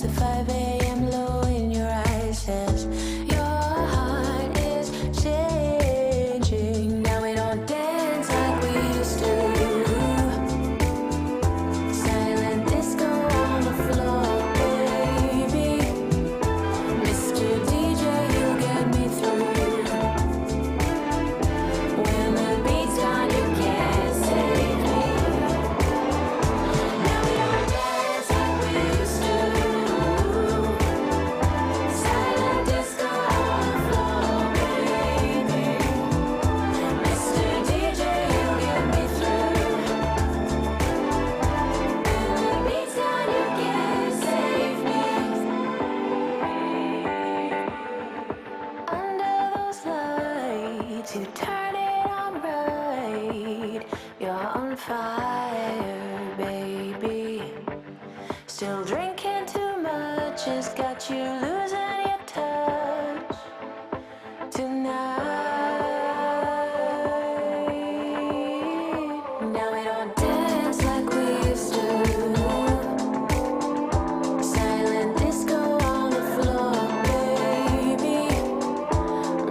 lies. The 5 a.m. low in your eyes says your heart is changing. Now we don't dance like we used to. Silent disco on the floor, baby. Mr. DJ, you get me through. When the beat's gone, you can't save me. Now we don't dance like we used to. Silent disco on the floor, baby. Mr. DJ, you get me through. When the beat's gone, you can't save me. Under those lights, you turn it on right. You're on fire, baby. Still drinking too much has got you losing your touch tonight. Now we don't dance like we used to. Silent disco on the floor, baby.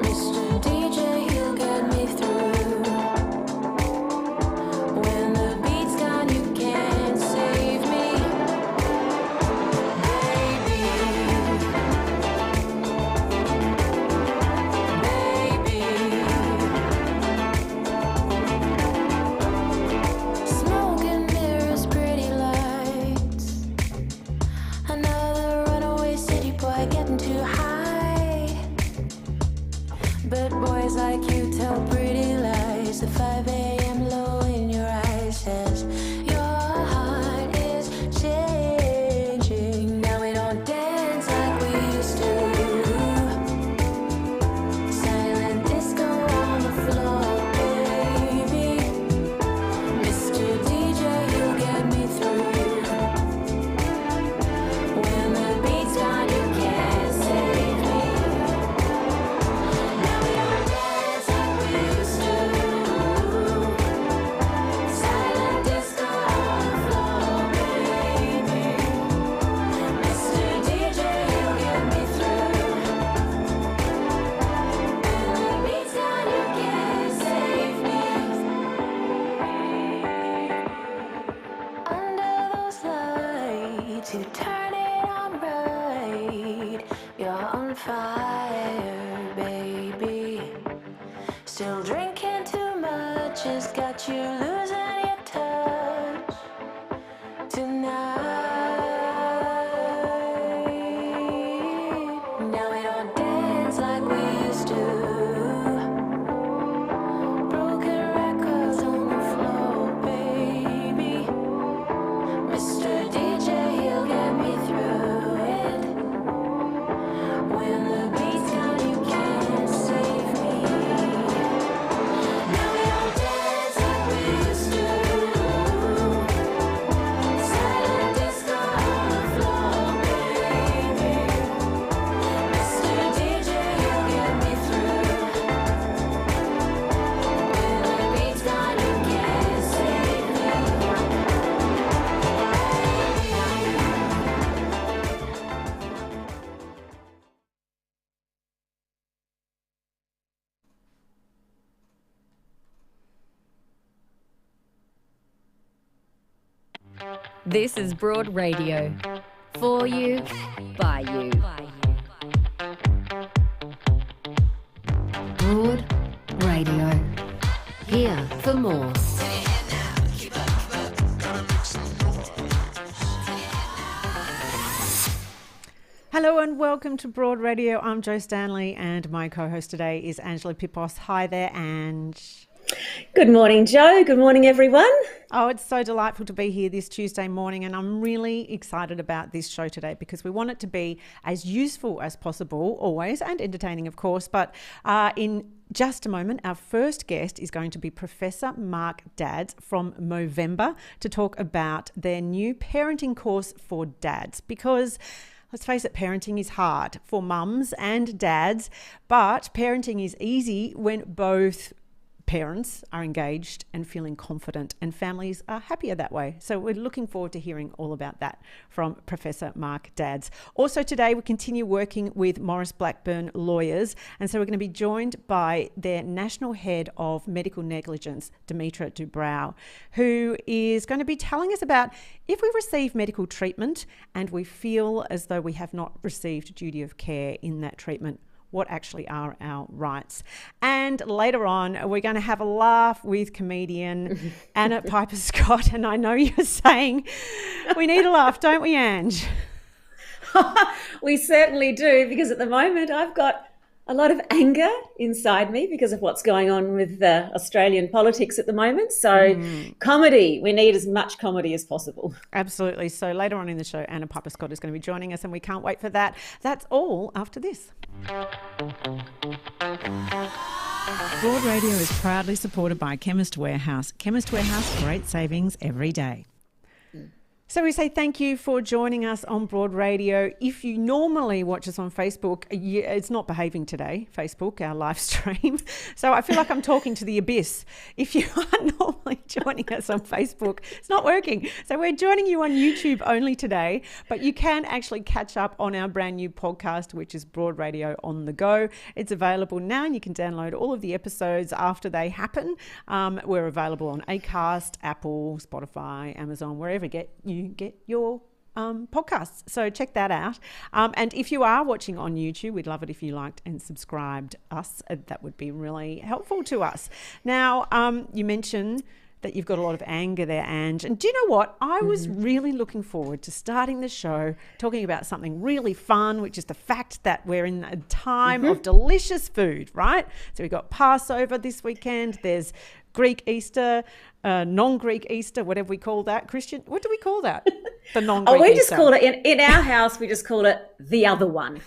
Mr. DJ, he'll get me through. When the beat's gone, you can't save me, baby. Smoke and mirrors, pretty lights. Another runaway city boy getting too high. But boys like you tell pretty lies. The 5 a.m. low in your eyes says your heart is changing. Now we don't dance like we used to. Silent disco on the floor, baby. Mr. DJ, you get me through. When the beat's gone, you can't save me. Now we don't dance like we used to. Silent disco on the floor, baby. Mr. DJ, you get me through. When the beat's gone, you can't save me. Under those lights, you turn it on right. You're on fire, baby. Still drinking too much has got you losing your touch tonight. Now we don't dance like we used to. Broken records on the floor, baby. Mr. DJ, he'll get me through it. When the beat's gone, you can't save me. Now we don't dance like we used to. Silent disco on the floor, baby. Mr. DJ, he'll get me through. When the beat's gone, you can't save me. This is Broad Radio. For you, by you. Broad Radio. Here for more. Hello and welcome to Broad Radio. I'm Jo Stanley and my co-host today is Ange Pippos. Hi there, Ange. Good morning, Jo. Good morning, everyone. Oh, it's so delightful to be here this Tuesday morning, and I'm really excited about this show today because we want it to be as useful as possible, always, and entertaining, of course. But in just a moment, our first guest is going to be Professor Mark Dadds from Movember to talk about their new parenting course for dads, because let's face it, parenting is hard for mums and dads, but parenting is easy when both parents are engaged and feeling confident, and families are happier that way. So we're looking forward to hearing all about that from Professor Mark Dadds. Also today, we continue working with Maurice Blackburn Lawyers, and so we're going to be joined by their National Head of Medical Negligence, Dimitra Dubrow, who is going to be telling us about if we receive medical treatment and we feel as though we have not received duty of care in that treatment, what actually are our rights. And later on, we're going to have a laugh with comedian Ange Pippos. And I know you're saying we need a laugh, don't we, Ange? We certainly do, because at the moment I've got a lot of anger inside me because of what's going on with Australian politics at the moment. So comedy, we need as much comedy as possible. Absolutely. So later on in the show, Ange Pippos is going to be joining us, and we can't wait for that. That's all after this. Broad Radio is proudly supported by Chemist Warehouse. Chemist Warehouse, great savings every day. So we say thank you for joining us on Broad Radio. If you normally watch us on Facebook, it's not behaving today, Facebook, our live stream. So I feel like I'm talking to the abyss. If you are normally joining us on Facebook, it's not working. So we're joining you on YouTube only today, but you can actually catch up on our brand new podcast, which is Broad Radio on the Go. It's available now, and you can download all of the episodes after they happen. We're available on Acast, Apple, Spotify, Amazon, wherever you get your podcasts. So check that out. And if you are watching on YouTube, we'd love it if you liked and subscribed us. That would be really helpful to us. Now, you mentioned that you've got a lot of anger there, Ange. And do you know what? I was really looking forward to starting the show talking about something really fun, which is the fact that we're in a time of delicious food, right? So we've got Passover this weekend. There's Greek Easter, non-Greek Easter, whatever we call that. Christian, what do we call that? The non-Greek we Easter. just call it, in our house, we just call it the other one.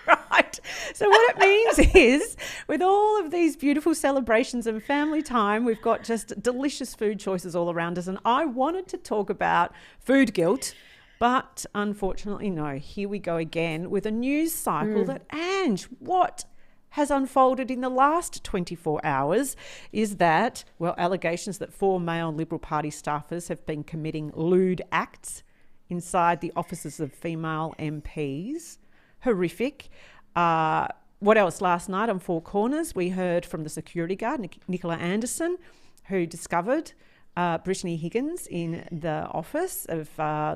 Right. So what it means is, with all of these beautiful celebrations and family time, we've got just delicious food choices all around us. And I wanted to talk about food guilt, but unfortunately, no. Here we go again with a news cycle that, Ange, what has unfolded in the last 24 hours is that, allegations that 4 male Liberal Party staffers have been committing lewd acts inside the offices of female MPs. Horrific. What else? Last night on Four Corners, we heard from the security guard, Nicola Anderson, who discovered Brittany Higgins in the office of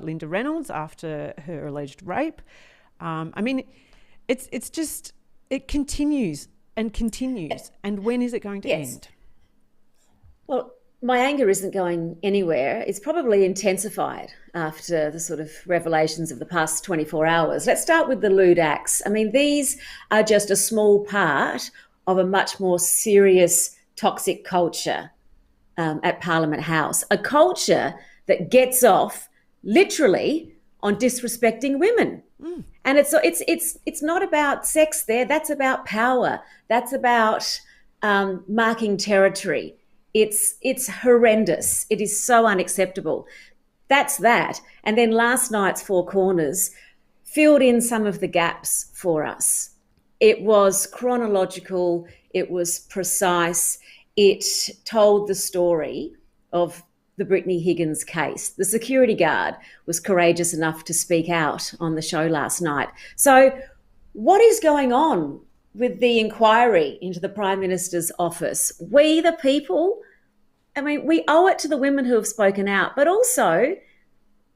Linda Reynolds after her alleged rape. It's just... It continues and continues. And when is it going to end? Well, my anger isn't going anywhere. It's probably intensified after the sort of revelations of the past 24 hours. Let's start with the lewd acts. I mean, these are just a small part of a much more serious toxic culture at Parliament House, a culture that gets off literally on disrespecting women. And it's not about sex there. That's about power. That's about marking territory. It's horrendous. It is so unacceptable. That's that. And then last night's Four Corners filled in some of the gaps for us. It was chronological. It was precise. It told the story of the Brittany Higgins case. The security guard was courageous enough to speak out on the show last night. So what is going on with the inquiry into the Prime Minister's office? We, the people, we owe it to the women who have spoken out, but also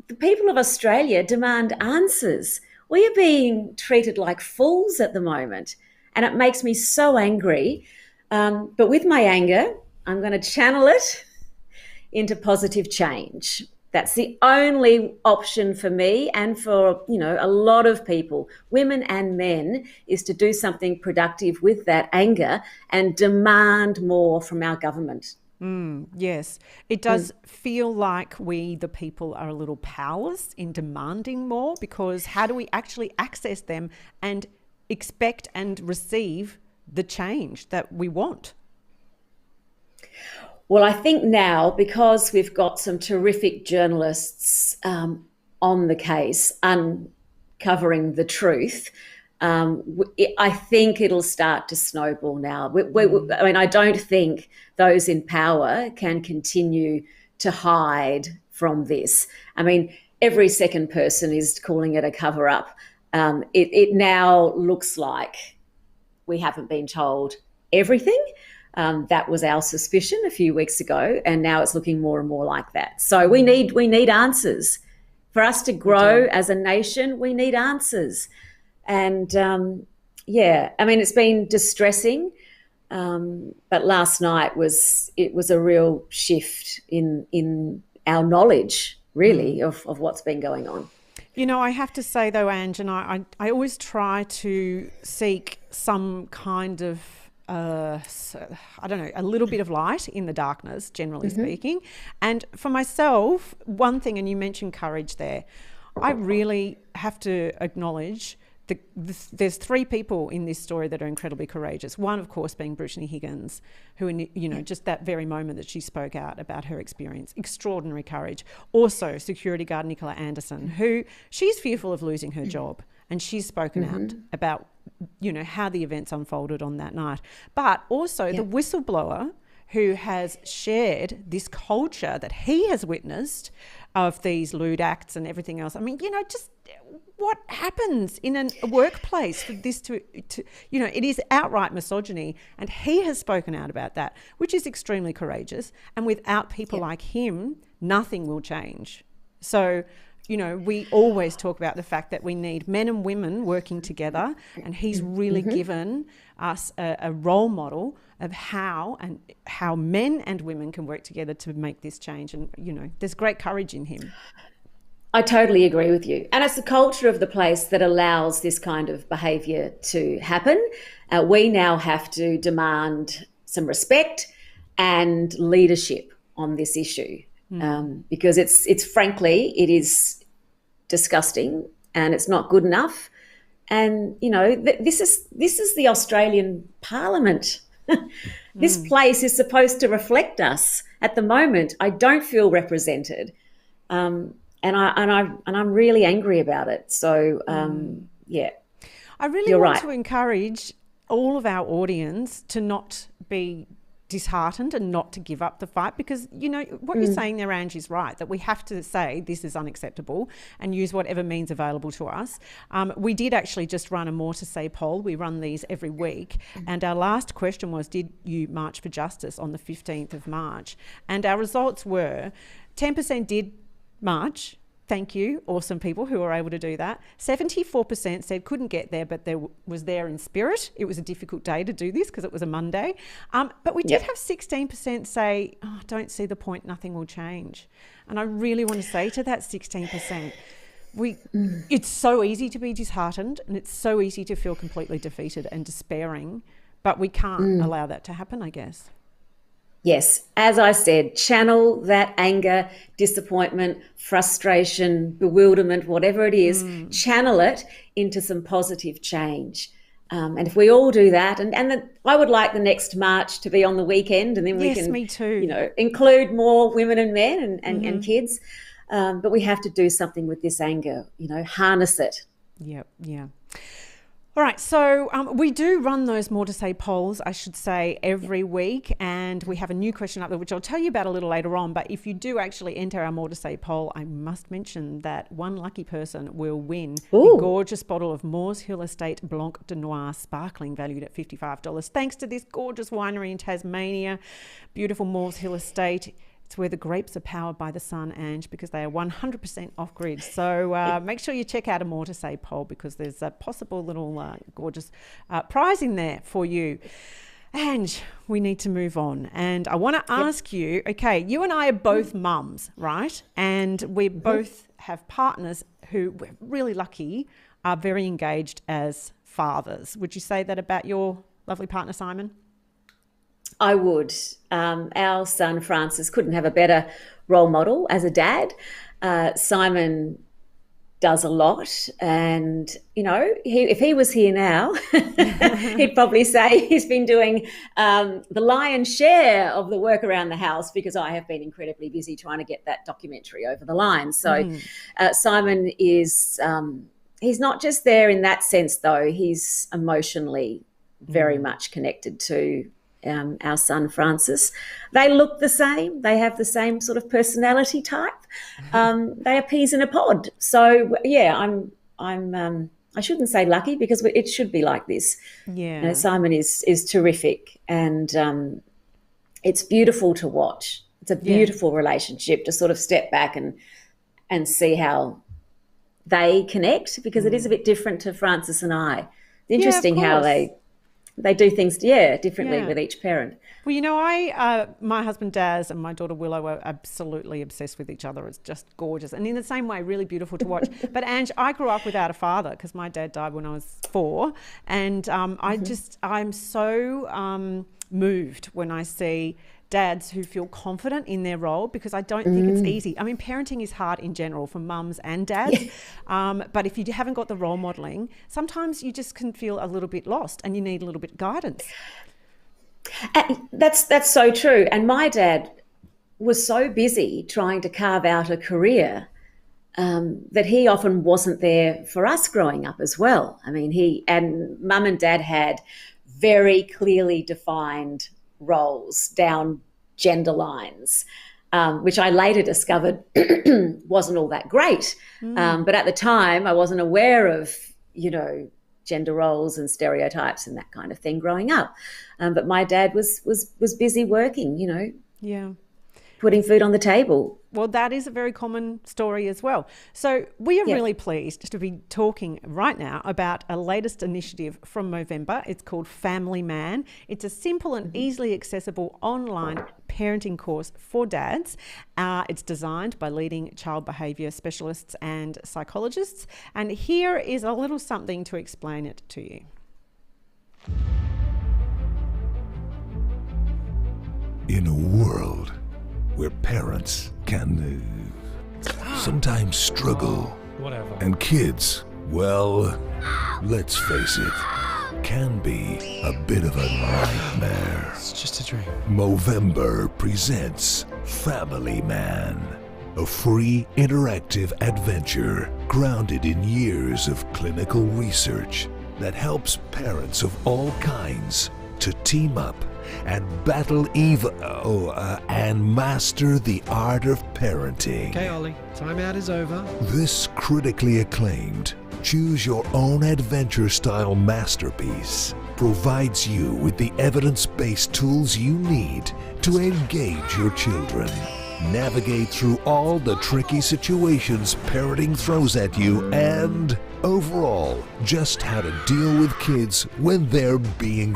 the people of Australia demand answers. We are being treated like fools at the moment, and it makes me so angry. But with my anger, I'm going to channel it into positive change. That's the only option for me and for, a lot of people, women and men, is to do something productive with that anger and demand more from our government. Yes, it does feel like we, the people, are a little powerless in demanding more, because how do we actually access them and expect and receive the change that we want? Well, I think now, because we've got some terrific journalists on the case uncovering the truth, I think it'll start to snowball now. I mean, I don't think those in power can continue to hide from this. I mean, every second person is calling it a cover-up. It now looks like we haven't been told everything. That was our suspicion a few weeks ago, and now it's looking more and more like that. So we need answers. For us to grow as a nation, we need answers. And I mean, it's been distressing, but last night was a real shift in our knowledge, really, of what's been going on. You know, I have to say though, Ange, and I always try to seek some kind of I don't know, a little bit of light in the darkness, generally speaking. And for myself, one thing, and you mentioned courage there, I really have to acknowledge there's three people in this story that are incredibly courageous. One, of course, being Brittany Higgins, who, you know, just that very moment that she spoke out about her experience, extraordinary courage. Also, security guard Nicola Anderson, who she's fearful of losing her job, and she's spoken out about, you know, how the events unfolded on that night. But also the whistleblower who has shared this culture that he has witnessed of these lewd acts and everything else. I mean, you know, just what happens in a workplace for this to, you know, it is outright misogyny, and he has spoken out about that, which is extremely courageous. And without people like him, nothing will change. So, you know, we always talk about the fact that we need men and women working together, and he's really given us a role model of how men and women can work together to make this change. And, you know, there's great courage in him. I totally agree with you. And it's the culture of the place that allows this kind of behaviour to happen. We now have to demand some respect and leadership on this issue, because it's frankly, it is disgusting and it's not good enough. And, you know, this is the Australian Parliament. This place is supposed to reflect us. At the moment, I don't feel represented. And I'm really angry about it. So, I really want to encourage all of our audience to not be disheartened and not to give up the fight, because, you know, what you're saying there, Ange, is right, that we have to say this is unacceptable and use whatever means available to us. We did actually just run a More to Say poll. We run these every week. And our last question was, did you march for justice on the 15th of March? And our results were 10% did march. Thank you, awesome people who were able to do that. 74% said couldn't get there, but was there in spirit. It was a difficult day to do this because it was a Monday. But we did have 16% say, don't see the point, nothing will change. And I really want to say to that 16%, it's so easy to be disheartened, and it's so easy to feel completely defeated and despairing, but we can't allow that to happen, I guess. Yes, as I said, channel that anger, disappointment, frustration, bewilderment, whatever it is, channel it into some positive change. And if we all do that, I would like the next march to be on the weekend, and then we can, me too. You know, include more women and men and kids. But we have to do something with this anger, you know, harness it. Yeah. All right, so we do run those More to Say polls, I should say, every week, and we have a new question up there, which I'll tell you about a little later on. But if you do actually enter our More to Say poll, I must mention that one lucky person will win a gorgeous bottle of Moores Hill Estate Blanc de Noir sparkling, valued at $55. Thanks to this gorgeous winery in Tasmania, beautiful Moores Hill Estate. It's where the grapes are powered by the sun, Ange, because they are 100% off-grid. So make sure you check out a More to Say poll, because there's a possible little gorgeous prize in there for you. Ange, we need to move on. And I want to ask you, okay, you and I are both mums, right? And we both have partners who, we're really lucky, are very engaged as fathers. Would you say that about your lovely partner, Simon? I would. Our son Francis couldn't have a better role model as a dad. Simon does a lot, and, you know, if he was here now, he'd probably say he's been doing the lion's share of the work around the house, because I have been incredibly busy trying to get that documentary over the line. So Simon is he's not just there in that sense, though. He's emotionally very much connected to our son Francis. They look the same. They have the same sort of personality type. They are peas in a pod. So yeah, I shouldn't say lucky, because it should be like this. Yeah. You know, Simon is terrific, and it's beautiful to watch. It's a beautiful relationship to sort of step back and see how they connect, because it is a bit different to Francis and I. It's interesting how they do things, differently with each parent. Well, you know, my husband Daz and my daughter Willow are absolutely obsessed with each other. It's just gorgeous. And in the same way, really beautiful to watch. But Ange, I grew up without a father because my dad died when I was 4. And I'm so moved when I see dads who feel confident in their role, because I don't think it's easy. I mean, parenting is hard in general for mums and dads. But if you haven't got the role modelling, sometimes you just can feel a little bit lost and you need a little bit of guidance. That's so true. And my dad was so busy trying to carve out a career that he often wasn't there for us growing up as well. I mean, he and mum and dad had very clearly defined roles down gender lines, which I later discovered wasn't all that great. But at the time, I wasn't aware of, gender roles and stereotypes and that kind of thing growing up. But my dad was busy working, putting food on the table. Well, that is a very common story as well. So we are really pleased to be talking right now about a latest initiative from Movember. It's called Family Man. It's a simple and easily accessible online parenting course for dads. It's designed by leading child behaviour specialists and psychologists. And here is a little something to explain it to you. In a world where parents can sometimes struggle, and kids, well, let's face it, can be a bit of a nightmare. It's just a dream. Movember presents Family Man, a free interactive adventure grounded in years of clinical research that helps parents of all kinds to team up and battle evil and master the art of parenting. Okay, Ollie, timeout is over. This critically acclaimed choose your own adventure style masterpiece provides you with the evidence-based tools you need to engage your children, navigate through all the tricky situations parenting throws at you, and overall, just how to deal with kids when they're being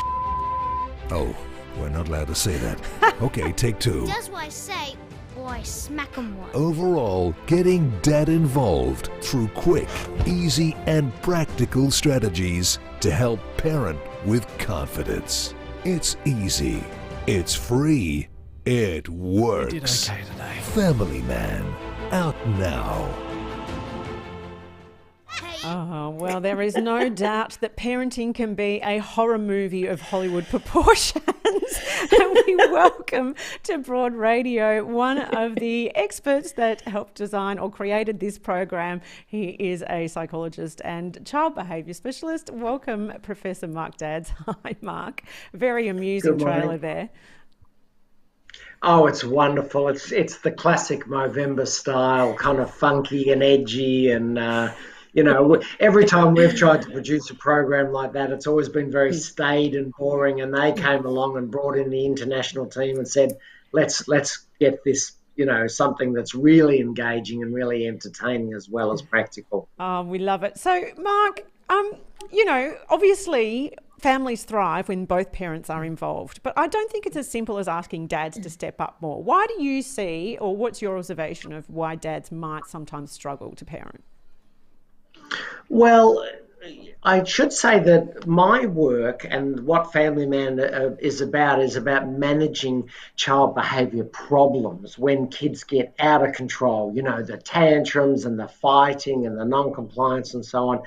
Oh, we're not allowed to say that. Okay, take 2. Does what I say, or I smack 'em one. Overall, getting dad involved through quick, easy, and practical strategies to help parent with confidence. It's easy. It's free. It works. You did okay today. Family Man, out now. Oh, well, there is no doubt that parenting can be a horror movie of Hollywood proportions. And we welcome to Broad Radio one of the experts that helped design or created this program. He is a psychologist and child behaviour specialist. Welcome, Professor Mark Dadds. Hi, Mark. Very amusing trailer there. Oh, it's wonderful. It's the classic Movember style, kind of funky and edgy, and every time we've tried to produce a program like that, it's always been very staid and boring. And they came along and brought in the international team and said, let's get this, something that's really engaging and really entertaining as well as practical. Oh, we love it. So, Mark, obviously families thrive when both parents are involved, but I don't think it's as simple as asking dads to step up more. Why do you see, or what's your observation of why dads might sometimes struggle to parent? Well, I should say that my work and what Family Man is about managing child behaviour problems when kids get out of control, the tantrums and the fighting and the non-compliance and so on.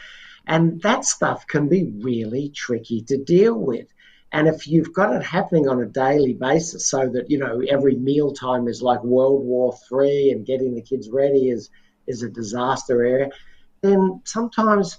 And that stuff can be really tricky to deal with. And if you've got it happening on a daily basis so that, every mealtime is like World War III and getting the kids ready is a disaster area, then sometimes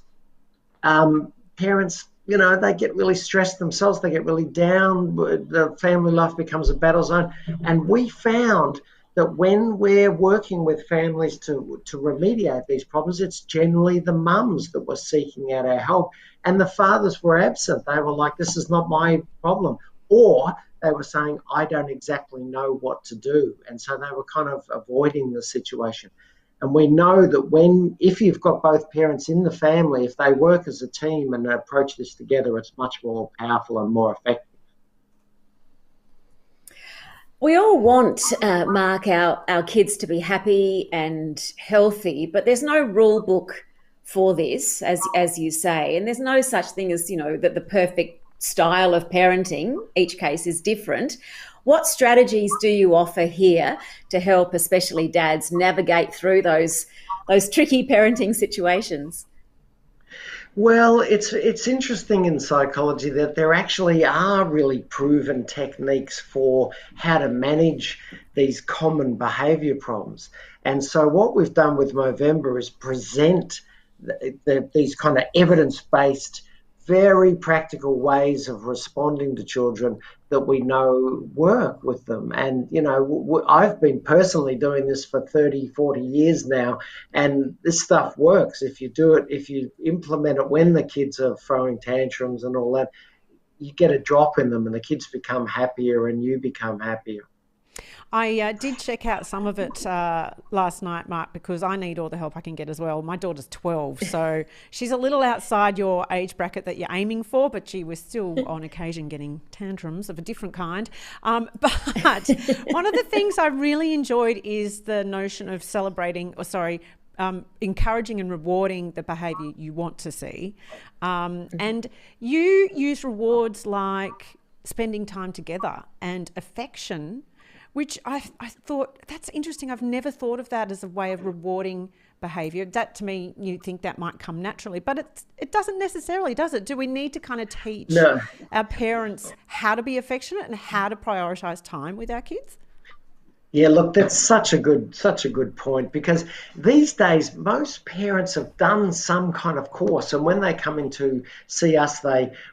Parents, they get really stressed themselves. They get really down. The family life becomes a battle zone. And we found that when we're working with families to remediate these problems, it's generally the mums that were seeking out our help. And the fathers were absent. They were like, this is not my problem. Or they were saying, I don't exactly know what to do. And so they were kind of avoiding the situation. And we know that if you've got both parents in the family, if they work as a team and approach this together, it's much more powerful and more effective. We all want, Mark, our kids to be happy and healthy, but there's no rule book for this, as you say, and there's no such thing as, that the perfect style of parenting. Each case is different. What strategies do you offer here to help especially dads navigate through those tricky parenting situations? Well, it's interesting in psychology that there actually are really proven techniques for how to manage these common behaviour problems. And so what we've done with Movember is present these kind of evidence-based, very practical ways of responding to children that we know work with them. And, I've been personally doing this for 30, 40 years now, and this stuff works. If you do it, if you implement it when the kids are throwing tantrums and all that, you get a drop in them and the kids become happier and you become happier. I did check out some of it last night, Mark, because I need all the help I can get as well. My daughter's 12, so she's a little outside your age bracket that you're aiming for, but she was still on occasion getting tantrums of a different kind. But one of the things I really enjoyed is the notion of encouraging and rewarding the behaviour you want to see. And you use rewards like spending time together and affection, which I thought, that's interesting. I've never thought of that as a way of rewarding behaviour. That, to me, you think that might come naturally, but it doesn't necessarily, does it? Do we need to kind of teach our parents how to be affectionate and how to prioritise time with our kids? Yeah, look, that's such a good point, because these days most parents have done some kind of course, and when they come in to see us,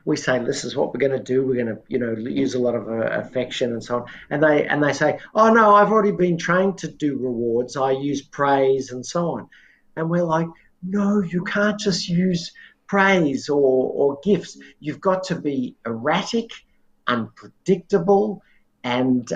we say, this is what we're going to do. We're going to use a lot of affection and so on, and they say, oh no, I've already been trained to do rewards. I use praise and so on, and we're like, no, you can't just use praise or gifts. You've got to be erratic, unpredictable. And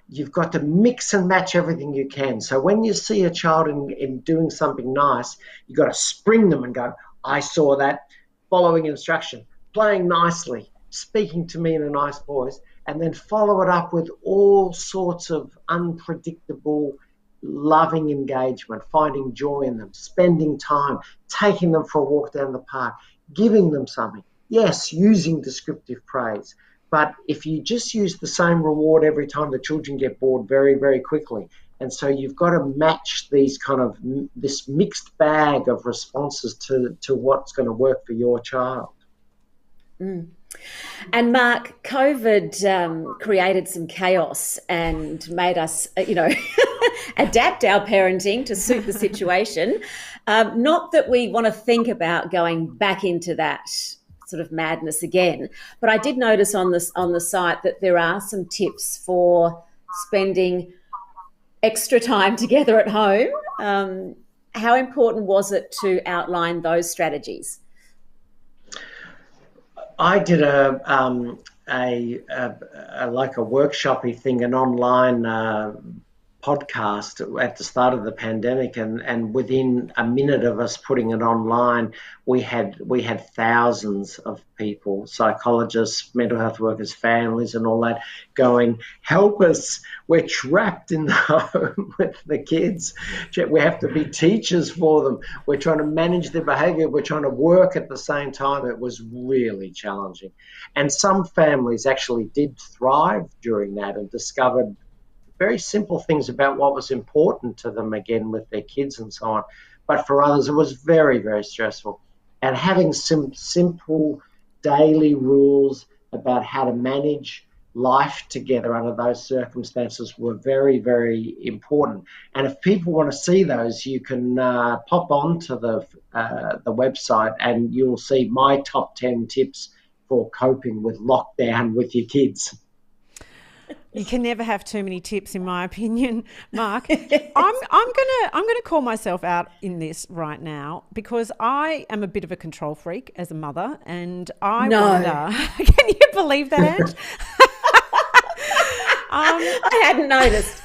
you've got to mix and match everything you can. So when you see a child in doing something nice, you've got to spring them and go, I saw that, following instruction, playing nicely, speaking to me in a nice voice, and then follow it up with all sorts of unpredictable, loving engagement, finding joy in them, spending time, taking them for a walk down the park, giving them something. Yes, using descriptive praise. But if you just use the same reward every time, the children get bored very, very quickly. And so you've got to match this mixed bag of responses to what's going to work for your child. Mm. And Mark, COVID created some chaos and made us, adapt our parenting to suit the situation. Not that we want to think about going back into that sort of madness again, but I did notice on the site that there are some tips for spending extra time together at home. How important was it to outline those strategies? I did a workshop-y thing, an online podcast at the start of the pandemic, and within a minute of us putting it online, we had thousands of people, psychologists, mental health workers, families and all that, going, help us, we're trapped in the home with the kids, we have to be teachers for them, we're trying to manage their behaviour, we're trying to work at the same time. It was really challenging, and some families actually did thrive during that and discovered very simple things about what was important to them again with their kids and so on. But for others, it was very, very stressful. And having some simple daily rules about how to manage life together under those circumstances were very, very important. And if people want to see those, you can pop on to the website and you'll see my top 10 tips for coping with lockdown with your kids. You can never have too many tips, in my opinion, Mark. I'm gonna call myself out in this right now because I am a bit of a control freak as a mother, and I wonder. Can you believe that, Ange? I hadn't noticed.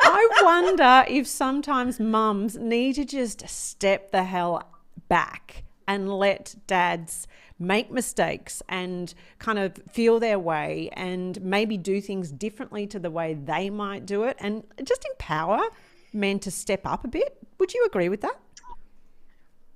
I wonder if sometimes mums need to just step the hell back and let dads make mistakes and kind of feel their way and maybe do things differently to the way they might do it, and just empower men to step up a bit. Would you agree with that?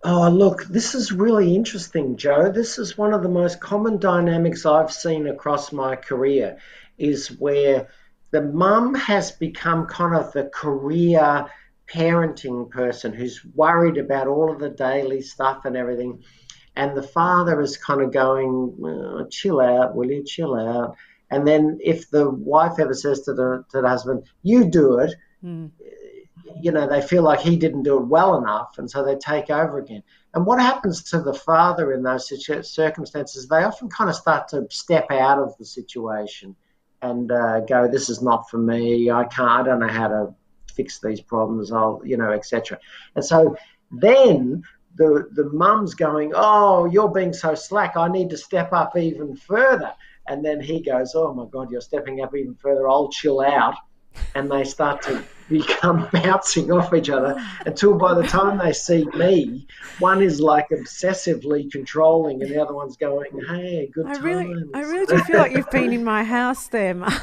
Oh, look, this is really interesting, Joe. This is one of the most common dynamics I've seen across my career, is where the mum has become kind of the career parenting person who's worried about all of the daily stuff and everything. And the father is kind of going, oh, chill out, will you? Chill out. And then if the wife ever says to the husband, you do it, they feel like he didn't do it well enough, and so they take over again. And what happens to the father in those circumstances, they often kind of start to step out of the situation and go, this is not for me, I don't know how to fix these problems, etc. And so then the mum's going, oh, you're being so slack, I need to step up even further. And then he goes, oh my God, you're stepping up even further, I'll chill out. And they start to become bouncing off each other until by the time they see me, one is like obsessively controlling and the other one's going, hey, good times. I really do feel like you've been in my house there, Mark.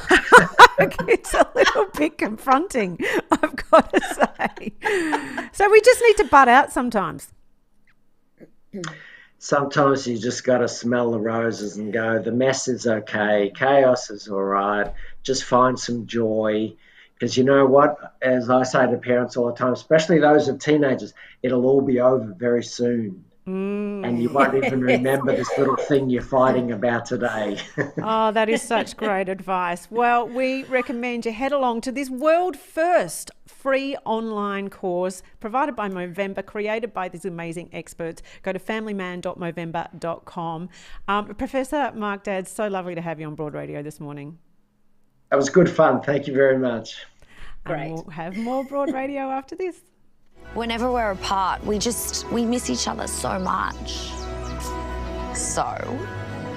It's a little bit confronting, I've got to say. So we just need to butt out sometimes. Sometimes you just got to smell the roses and go, the mess is okay, chaos is all right, just find some joy. Because you know what, as I say to parents all the time, especially those of teenagers, it'll all be over very soon. And you won't even remember this little thing you're fighting about today. Oh, that is such great advice. Well, we recommend you head along to this world first free online course provided by Movember, created by these amazing experts. Go to familyman.movember.com. Professor Mark Dads, so lovely to have you on Broad Radio this morning. That was good fun. Thank you very much. Great. And we'll have more Broad Radio after this. Whenever we're apart, we miss each other so much. So,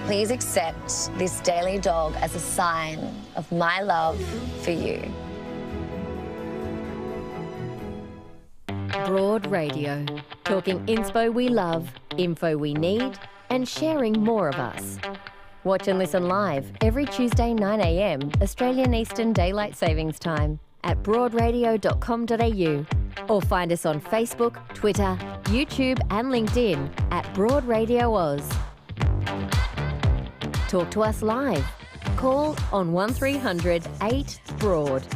please accept this daily dog as a sign of my love for you. Broad Radio, talking inspo we love, info we need, and sharing more of us. Watch and listen live every Tuesday 9 a.m. Australian Eastern Daylight Savings Time at broadradio.com.au, or find us on Facebook, Twitter, YouTube and LinkedIn at Broad Radio Oz. Talk to us live. Call on 1300 8 Broad.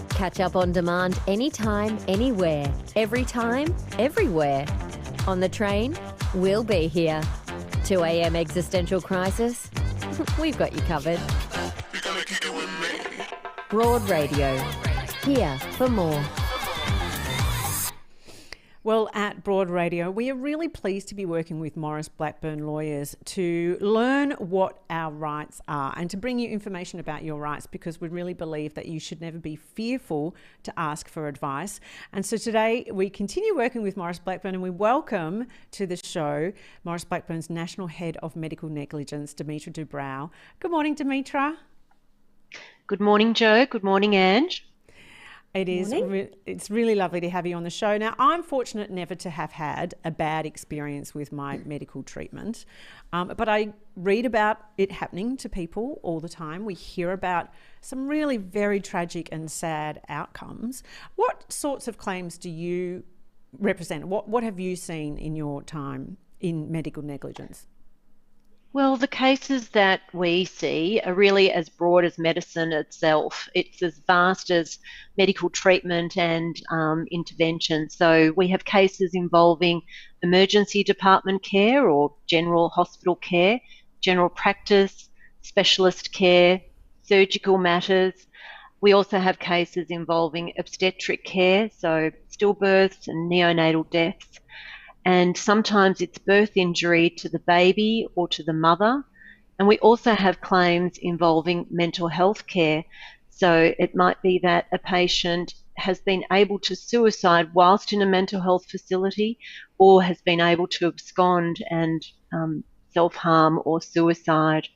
Catch up on demand anytime, anywhere, every time, everywhere. On the train, we'll be here. 2 a.m. existential crisis? We've got you covered. Broad Radio. Here for more. Well, at Broad Radio, we are really pleased to be working with Maurice Blackburn Lawyers to learn what our rights are and to bring you information about your rights, because we really believe that you should never be fearful to ask for advice. And so today we continue working with Maurice Blackburn, and we welcome to the show Maurice Blackburn's National Head of Medical Negligence, Dimitra Dubrow. Good morning, Dimitra. Good morning, Joe. Good morning, Ange. It's really lovely to have you on the show. Now, I'm fortunate never to have had a bad experience with my medical treatment, but I read about it happening to people all the time. We hear about some really very tragic and sad outcomes. What sorts of claims do you represent? What have you seen in your time in medical negligence? Well, the cases that we see are really as broad as medicine itself. It's as vast as medical treatment and intervention. So we have cases involving emergency department care or general hospital care, general practice, specialist care, surgical matters. We also have cases involving obstetric care, so stillbirths and neonatal deaths. And sometimes it's birth injury to the baby or to the mother. And we also have claims involving mental health care. So it might be that a patient has been able to suicide whilst in a mental health facility, or has been able to abscond and self-harm or suicide.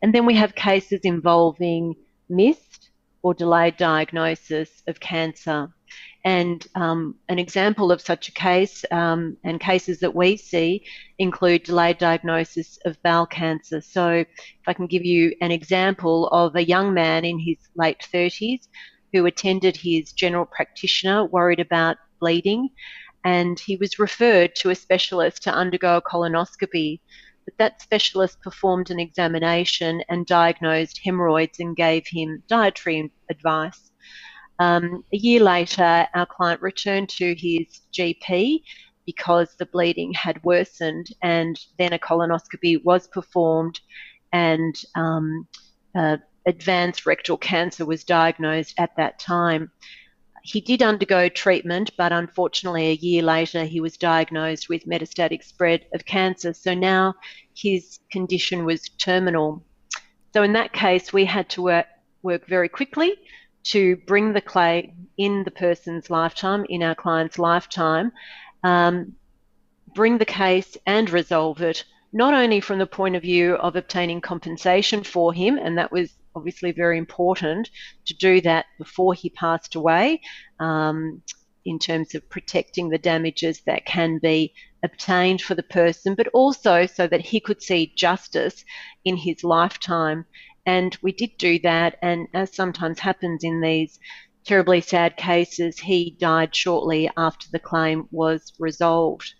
And then we have cases involving missed or delayed diagnosis of cancer. And an example of such a case, and cases that we see, include delayed diagnosis of bowel cancer. So if I can give you an example of a young man in his late 30s who attended his general practitioner worried about bleeding, and he was referred to a specialist to undergo a colonoscopy. But that specialist performed an examination and diagnosed hemorrhoids and gave him dietary advice. A year later, our client returned to his GP because the bleeding had worsened, and then a colonoscopy was performed, and advanced rectal cancer was diagnosed at that time. He did undergo treatment, but unfortunately a year later he was diagnosed with metastatic spread of cancer. So now his condition was terminal. So in that case, we had to work very quickly to bring the claim in the person's lifetime, in our client's lifetime, bring the case and resolve it, not only from the point of view of obtaining compensation for him, and that was obviously very important to do that before he passed away, in terms of protecting the damages that can be obtained for the person, but also so that he could see justice in his lifetime. And we did do that, and as sometimes happens in these terribly sad cases, he died shortly after the claim was resolved.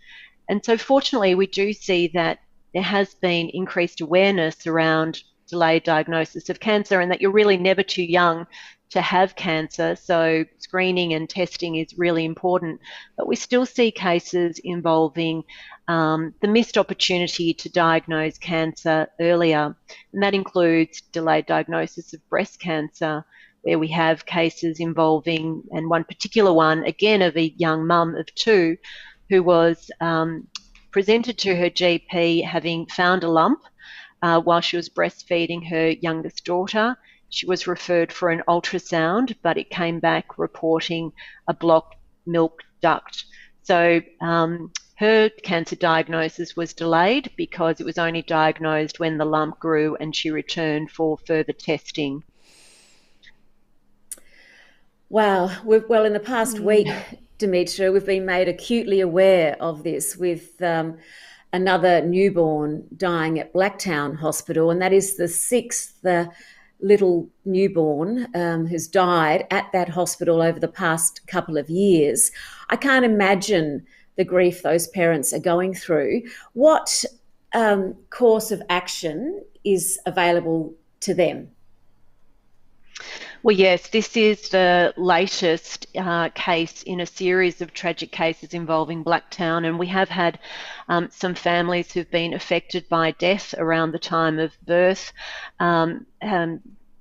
And so fortunately we do see that there has been increased awareness around delayed diagnosis of cancer, and that you're really never too young to have cancer. So screening and testing is really important. But we still see cases involving the missed opportunity to diagnose cancer earlier. And that includes delayed diagnosis of breast cancer, where we have cases involving, and one particular one, again, of a young mum of 2 who was presented to her GP having found a lump while she was breastfeeding her youngest daughter. She was referred for an ultrasound, but it came back reporting a blocked milk duct. So her cancer diagnosis was delayed because it was only diagnosed when the lump grew and she returned for further testing. Wow. Well, in the past week, Dimitra, we've been made acutely aware of this with another newborn dying at Blacktown Hospital, and that is the 6th little newborn who's died at that hospital over the past couple of years. I can't imagine the grief those parents are going through. What course of action is available to them? Well, yes, this is the latest case in a series of tragic cases involving Blacktown, and we have had some families who've been affected by death around the time of birth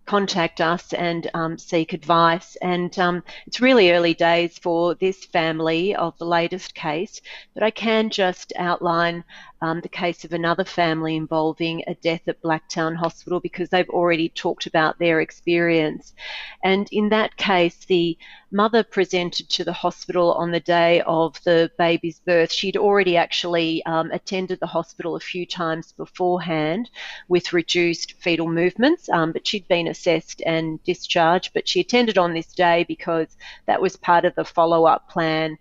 contact us and seek advice. And it's really early days for this family of the latest case, but I can just outline the case of another family involving a death at Blacktown Hospital, because they've already talked about their experience. And in that case, the mother presented to the hospital on the day of the baby's birth. She'd already actually attended the hospital a few times beforehand with reduced fetal movements, but she'd been assessed and discharged. But she attended on this day because that was part of the follow-up plan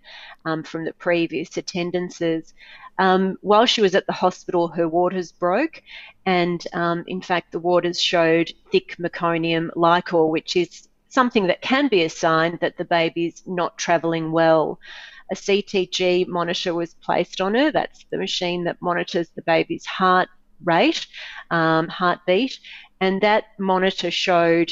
from the previous attendances. While she was at the hospital, her waters broke, and in fact the waters showed thick meconium liquor, which is something that can be a sign that the baby's not travelling well. A CTG monitor was placed on her. That's the machine that monitors the baby's heart rate, heartbeat, and that monitor showed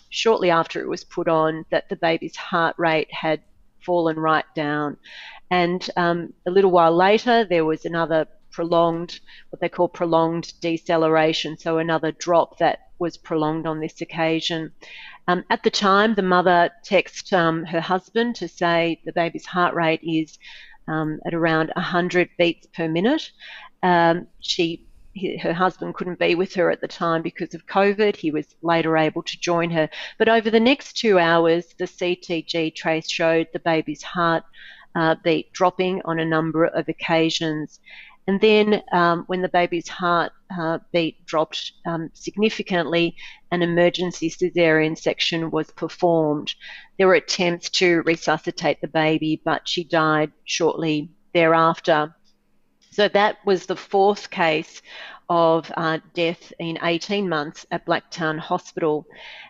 shortly after it was put on that the baby's heart rate had fallen right down. And a little while later, there was another prolonged, what they call prolonged deceleration, so another drop that was prolonged on this occasion. At the time, the mother texted her husband to say the baby's heart rate is at around 100 beats per minute. Her husband couldn't be with her at the time because of COVID. He was later able to join her. But over the next 2 hours, the CTG trace showed the baby's heart beat dropping on a number of occasions. And then when the baby's heart beat dropped significantly, an emergency caesarean section was performed. There were attempts to resuscitate the baby, but she died shortly thereafter. So that was the fourth case of death in 18 months at Blacktown Hospital.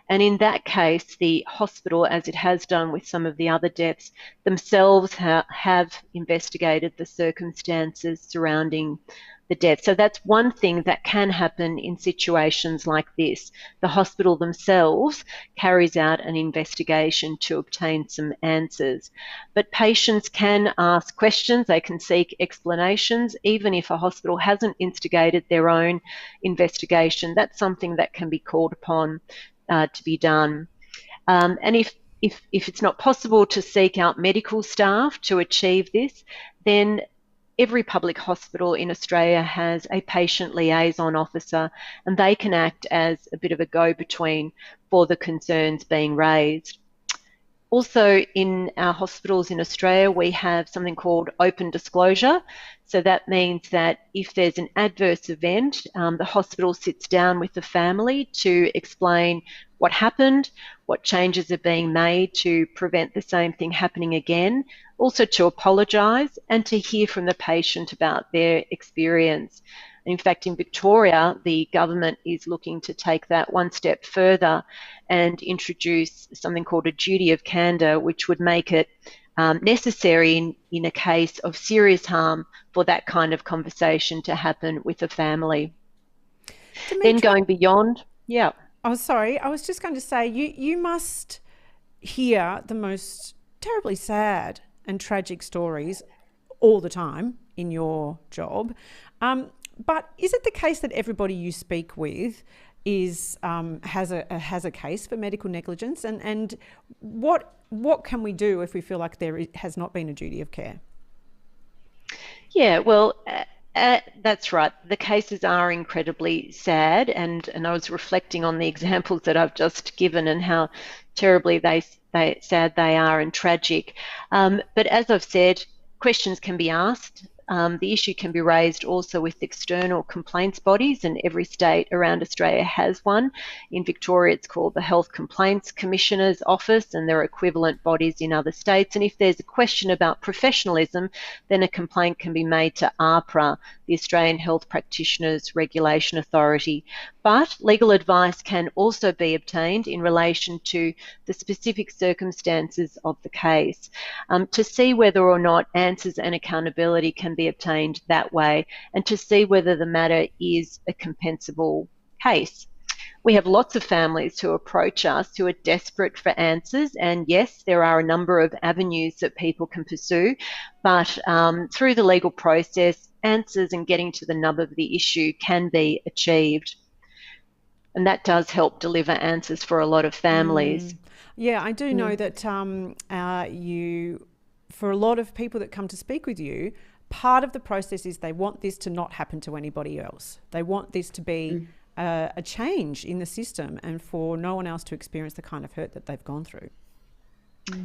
And in that case, the hospital, as it has done with some of the other deaths, themselves have investigated the circumstances surrounding the death. So that's one thing that can happen in situations like this. The hospital themselves carries out an investigation to obtain some answers. But patients can ask questions, they can seek explanations, even if a hospital hasn't instigated their own investigation. That's something that can be called upon to be done. And if it's not possible to seek out medical staff to achieve this, then every public hospital in Australia has a patient liaison officer, and they can act as a bit of a go-between for the concerns being raised. Also, in our hospitals in Australia, we have something called open disclosure. So that means that if there's an adverse event, the hospital sits down with the family to explain what happened, what changes are being made to prevent the same thing happening again, also to apologise and to hear from the patient about their experience. In fact, in Victoria, the government is looking to take that one step further and introduce something called a duty of candour, which would make it necessary in a case of serious harm for that kind of conversation to happen with a family. Dimitra, then going beyond, yeah. Oh, sorry. I was just going to say, you must hear the most terribly sad and tragic stories all the time in your job. But is it the case that everybody you speak with has a case for medical negligence? And what can we do if we feel like there has not been a duty of care? Yeah, well, that's right. The cases are incredibly sad, and I was reflecting on the examples that I've just given and how terribly sad they are and tragic. But as I've said, questions can be asked. The issue can be raised also with external complaints bodies, and every state around Australia has one. In Victoria, it's called the Health Complaints Commissioner's Office, and there are equivalent bodies in other states. And if there's a question about professionalism, then a complaint can be made to AHPRA, the Australian Health Practitioners Regulation Authority. But legal advice can also be obtained in relation to the specific circumstances of the case to see whether or not answers and accountability can be obtained that way, and to see whether the matter is a compensable case. We have lots of families who approach us who are desperate for answers, and yes, there are a number of avenues that people can pursue, but through the legal process, answers and getting to the nub of the issue can be achieved. And that does help deliver answers for a lot of families. Yeah, I do know that for a lot of people that come to speak with you, part of the process is they want this to not happen to anybody else. They want this to be a change in the system and for no one else to experience the kind of hurt that they've gone through.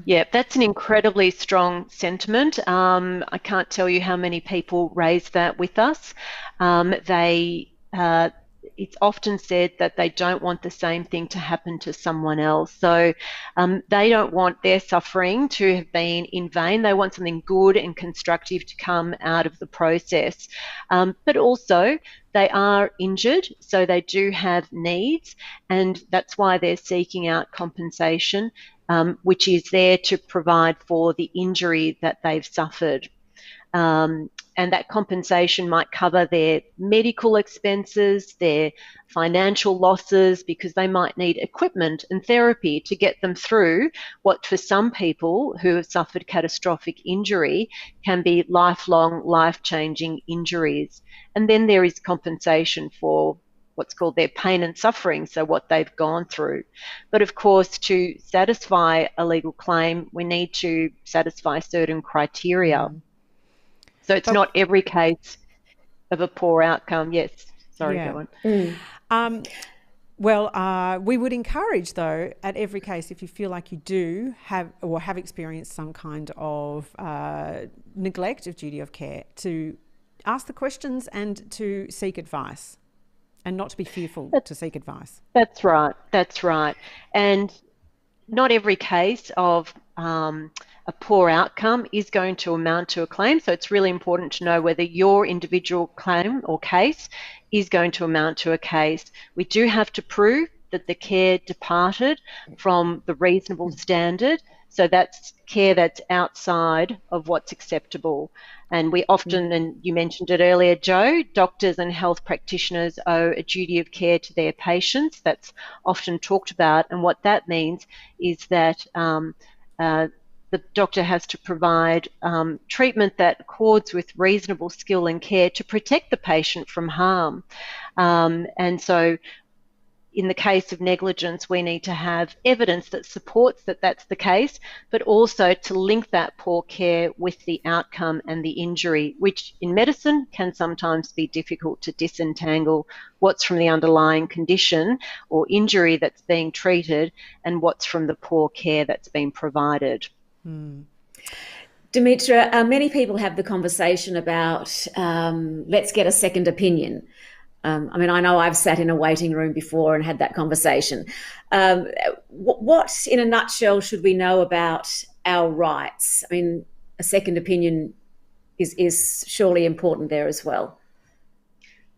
Yeah, that's an incredibly strong sentiment. I can't tell you how many people raise that with us. It's often said that they don't want the same thing to happen to someone else. So they don't want their suffering to have been in vain. They want something good and constructive to come out of the process. But also they are injured, so they do have needs, and that's why they're seeking out compensation, which is there to provide for the injury that they've suffered. And that compensation might cover their medical expenses, their financial losses, because they might need equipment and therapy to get them through what for some people who have suffered catastrophic injury can be lifelong, life-changing injuries. And then there is compensation for what's called their pain and suffering, so what they've gone through. But of course, to satisfy a legal claim, we need to satisfy certain criteria. So it's not every case of a poor outcome. Yes, sorry, go on. Well, we would encourage, though, at every case, if you feel like you do have or have experienced some kind of neglect of duty of care, to ask the questions and to seek advice, and not to be fearful to seek advice. That's right. That's right. And not every case of a poor outcome is going to amount to a claim. So it's really important to know whether your individual claim or case is going to amount to a case. We do have to prove that the care departed from the reasonable standard. So that's care that's outside of what's acceptable. And we often, and you mentioned it earlier, Joe, doctors and health practitioners owe a duty of care to their patients. That's often talked about. And what that means is that the doctor has to provide treatment that accords with reasonable skill and care to protect the patient from harm. And so in the case of negligence, we need to have evidence that supports that that's the case, but also to link that poor care with the outcome and the injury, which in medicine can sometimes be difficult to disentangle what's from the underlying condition or injury that's being treated and what's from the poor care that's been provided. Dimitra, many people have the conversation about let's get a second opinion. I mean, I know I've sat in a waiting room before and had that conversation. What, in a nutshell, should we know about our rights? I mean, a second opinion is surely important there as well.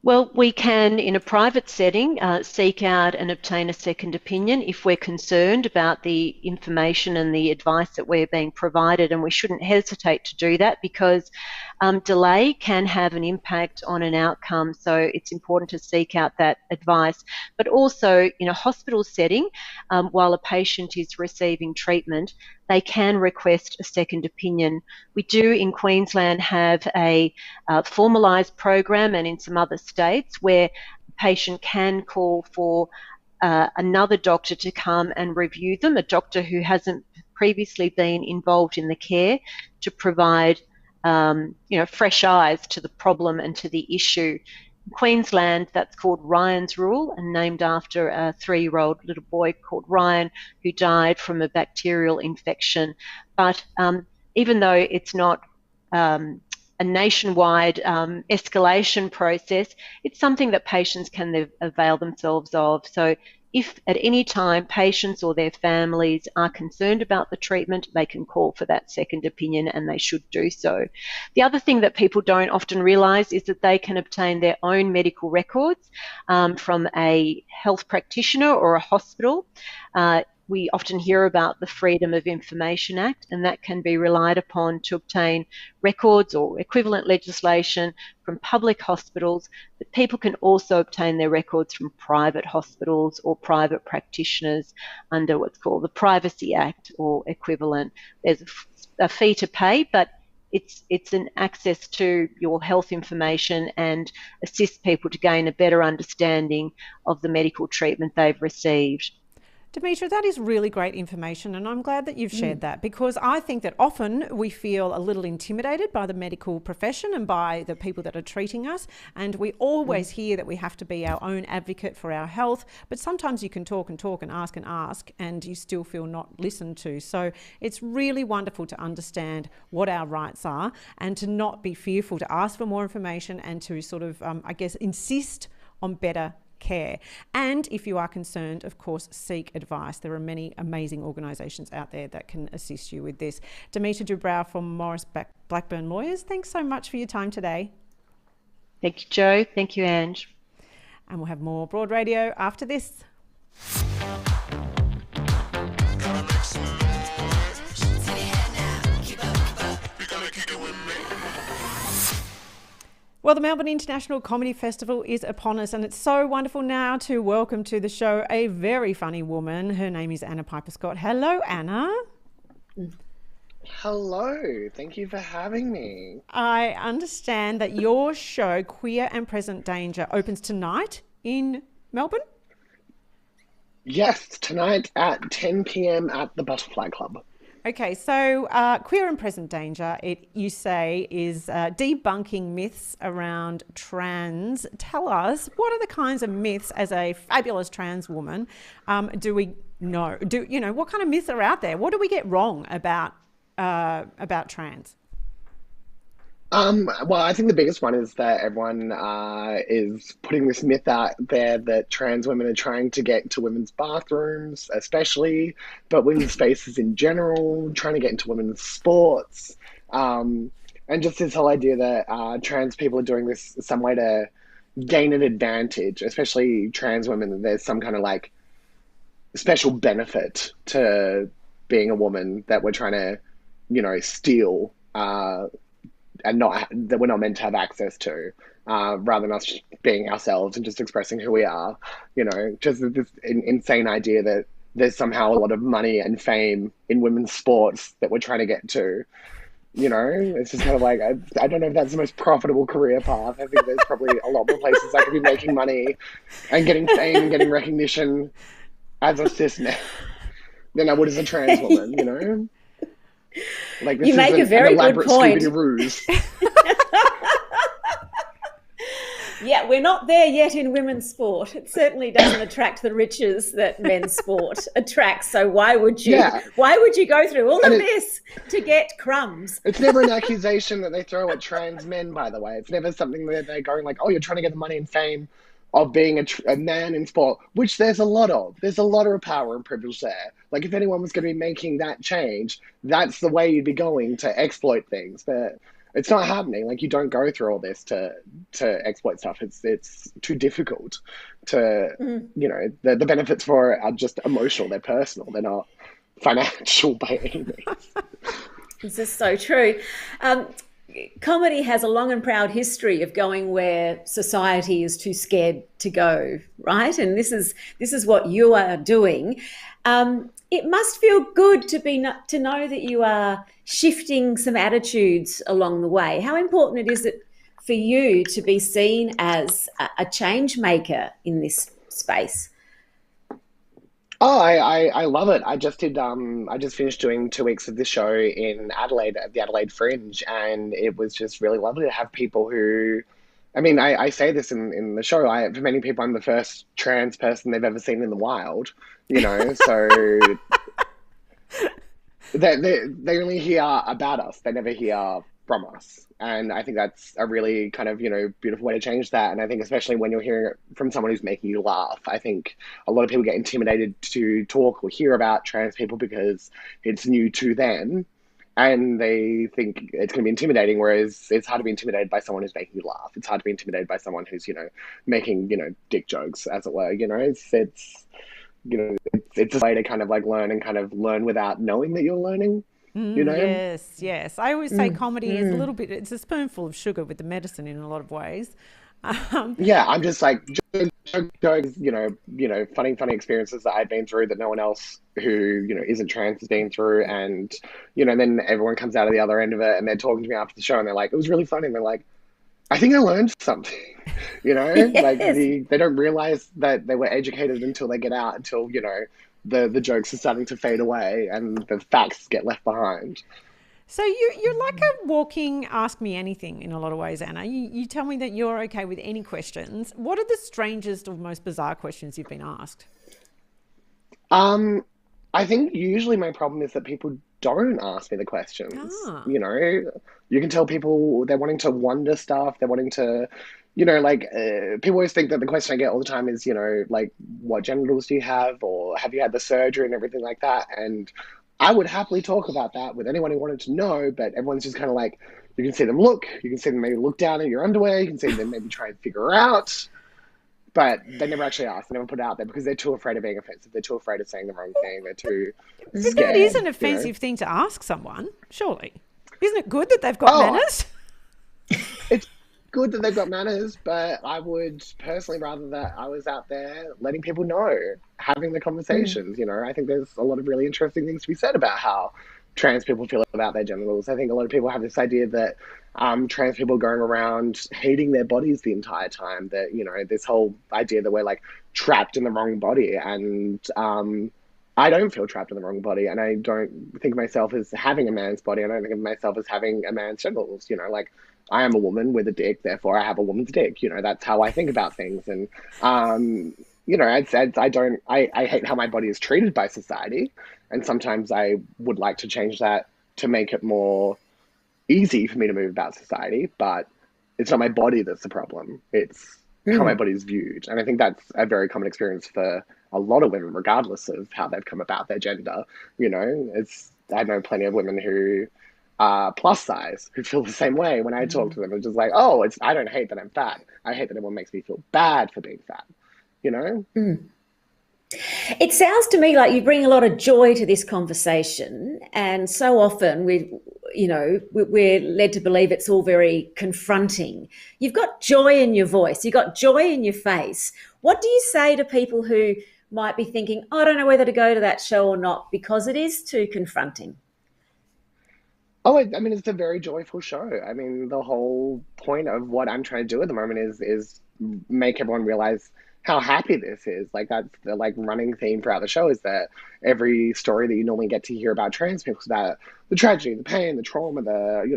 Well, we can, in a private setting, seek out and obtain a second opinion if we're concerned about the information and the advice that we're being provided, and we shouldn't hesitate to do that because delay can have an impact on an outcome, so it's important to seek out that advice. But also, in a hospital setting, while a patient is receiving treatment, they can request a second opinion. We do in Queensland have a formalised program, and in some other states where the patient can call for another doctor to come and review them, a doctor who hasn't previously been involved in the care, to provide fresh eyes to the problem and to the issue. In Queensland, that's called Ryan's Rule, and named after a 3-year-old little boy called Ryan who died from a bacterial infection. But even though it's not a nationwide escalation process, it's something that patients can avail themselves of. So if at any time patients or their families are concerned about the treatment, they can call for that second opinion, and they should do so. The other thing that people don't often realise is that they can obtain their own medical records from a health practitioner or a hospital. We often hear about the Freedom of Information Act, and that can be relied upon to obtain records or equivalent legislation from public hospitals, but people can also obtain their records from private hospitals or private practitioners under what's called the Privacy Act or equivalent. There's a fee to pay, but it's an access to your health information and assist people to gain a better understanding of the medical treatment they've received. Dimitra, that is really great information, and I'm glad that you've shared that, because I think that often we feel a little intimidated by the medical profession and by the people that are treating us, and we always hear that we have to be our own advocate for our health, but sometimes you can talk and talk and ask and you still feel not listened to. So it's really wonderful to understand what our rights are and to not be fearful to ask for more information and to sort of, insist on better care. And if you are concerned, of course, seek advice. There are many amazing organisations out there that can assist you with this. Dimitra Dubrow from Maurice Blackburn Lawyers, thanks so much for your time today. Thank you, Joe. Thank you, Ange. And we'll have more Broad Radio after this. Well, the Melbourne International Comedy Festival is upon us, and it's so wonderful now to welcome to the show a very funny woman. Her name is Ange Pippos. Hello, Anna. Hello. Thank you for having me. I understand that your show, Queer and Present Danger, opens tonight in Melbourne? Yes, tonight at 10 p.m. at the Butterfly Club. Okay, so Queer and Present Danger, you say, is debunking myths around trans. Tell us, what are the kinds of myths, as a fabulous trans woman, do we know? What kind of myths are out there? What do we get wrong about trans? Well, I think the biggest one is that everyone is putting this myth out there that trans women are trying to get into women's bathrooms, especially, but women's spaces in general, trying to get into women's sports, and just this whole idea that trans people are doing this some way to gain an advantage, especially trans women, that there's some kind of like special benefit to being a woman that we're trying to, steal. And that we're not meant to have access to, rather than us being ourselves and just expressing who we are. Just this insane idea that there's somehow a lot of money and fame in women's sports that we're trying to get to. It's just kind of like, I don't know if that's the most profitable career path. I think there's probably a lot more places I could be making money and getting fame and getting recognition as a cis man than I would as a trans woman, Like, this you make a very good point. Ruse. Yeah, we're not there yet in women's sport. It certainly doesn't attract the riches that men's sport attracts. So why would you? Yeah. Why would you go through all of this to get crumbs? It's never an accusation that they throw at trans men, by the way. It's never something that they're going like, oh, you're trying to get the money and fame of being a man in sport, which there's a lot of. There's a lot of power and privilege there. Like, if anyone was going to be making that change, that's the way you'd be going to exploit things. But it's not happening. Like, you don't go through all this to exploit stuff. It's too difficult to, the benefits for it are just emotional. They're personal. They're not financial by any means. This is so true. Comedy has a long and proud history of going where society is too scared to go, right? And this is what you are doing. It must feel good to know that you are shifting some attitudes along the way. How important is it for you to be seen as a change maker in this space? Oh, I love it. I just finished doing 2 weeks of this show in Adelaide at the Adelaide Fringe, and it was just really lovely to have people who, I say this in the show, for many people I'm the first trans person they've ever seen in the wild, so they only hear about us, they never hear from us. And I think that's a really kind of, beautiful way to change that. And I think especially when you're hearing it from someone who's making you laugh, I think a lot of people get intimidated to talk or hear about trans people because it's new to them. And they think it's going to be intimidating, whereas it's hard to be intimidated by someone who's making you laugh. It's hard to be intimidated by someone who's, making, dick jokes, as it were. It's a way to kind of like learn without knowing that you're learning. Yes. I always say comedy is a little bit, it's a spoonful of sugar with the medicine in a lot of ways. Yeah, I'm just like, jokes, funny experiences that I've been through that no one else who, isn't trans has been through. And, then everyone comes out of the other end of it and they're talking to me after the show and they're like, it was really funny. And they're like, I think I learned something, Yes. Like they don't realize that they were educated until they get out, until, the jokes are starting to fade away and the facts get left behind. So you're like a walking Ask Me Anything in a lot of ways, Anna. You tell me that you're okay with any questions. What are the strangest or most bizarre questions you've been asked? I think usually my problem is that people don't ask me the questions. You can tell people they're wanting to wonder stuff. They're wanting to, people always think that the question I get all the time is, like, what genitals do you have? Or have you had the surgery and everything like that? And I would happily talk about that with anyone who wanted to know, but everyone's just kind of like, you can see them maybe look down at your underwear. You can see them maybe try and figure out. But they never actually ask. They never put it out there because they're too afraid of being offensive. They're too afraid of saying the wrong thing. They're too scared. But that is an offensive thing to ask someone, surely. Isn't it good that they've got manners? It's good that they've got manners, but I would personally rather that I was out there letting people know, having the conversations. I think there's a lot of really interesting things to be said about how trans people feel about their genitals. I think a lot of people have this idea that trans people going around hating their bodies the entire time. That, you know, this whole idea that we're like trapped in the wrong body. And I don't feel trapped in the wrong body, and I don't think of myself as having a man's body. I don't think of myself as having a man's genitals. You know, like, I am a woman with a dick, therefore I have a woman's dick. You know, that's how I think about things. And you know, I hate how my body is treated by society, and sometimes I would like to change that to make it more easy for me to move about society. But it's not my body that's the problem. It's how my body's viewed. And I think that's a very common experience for a lot of women, regardless of how they've come about their gender. You know, I know plenty of women who are plus size who feel the same way. When I talk to them, it's just like, oh, I don't hate that I'm fat. I hate that everyone makes me feel bad for being fat. You know? It sounds to me like you bring a lot of joy to this conversation, and so often we're led to believe it's all very confronting. You've got joy in your voice, you've got joy in your face. What do you say to people who might be thinking, oh, I don't know whether to go to that show or not because it is too confronting? Oh, I mean, it's a very joyful show. I mean, the whole point of what I'm trying to do at the moment is make everyone realize how happy this is. Like, that's the running theme throughout the show, is that every story that you normally get to hear about trans people is about the tragedy, the pain, the trauma,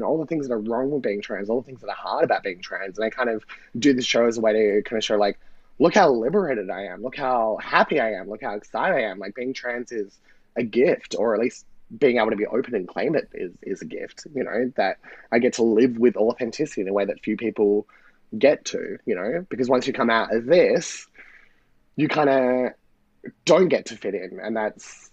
all the things that are wrong with being trans, all the things that are hard about being trans. And I kind of do the show as a way to kind of show, like, look how liberated I am, look how happy I am, look how excited I am. Like, being trans is a gift, or at least being able to be open and claim it is a gift, you know, that I get to live with authenticity in a way that few people get to, you know, because once you come out as this, you kind of don't get to fit in, and that's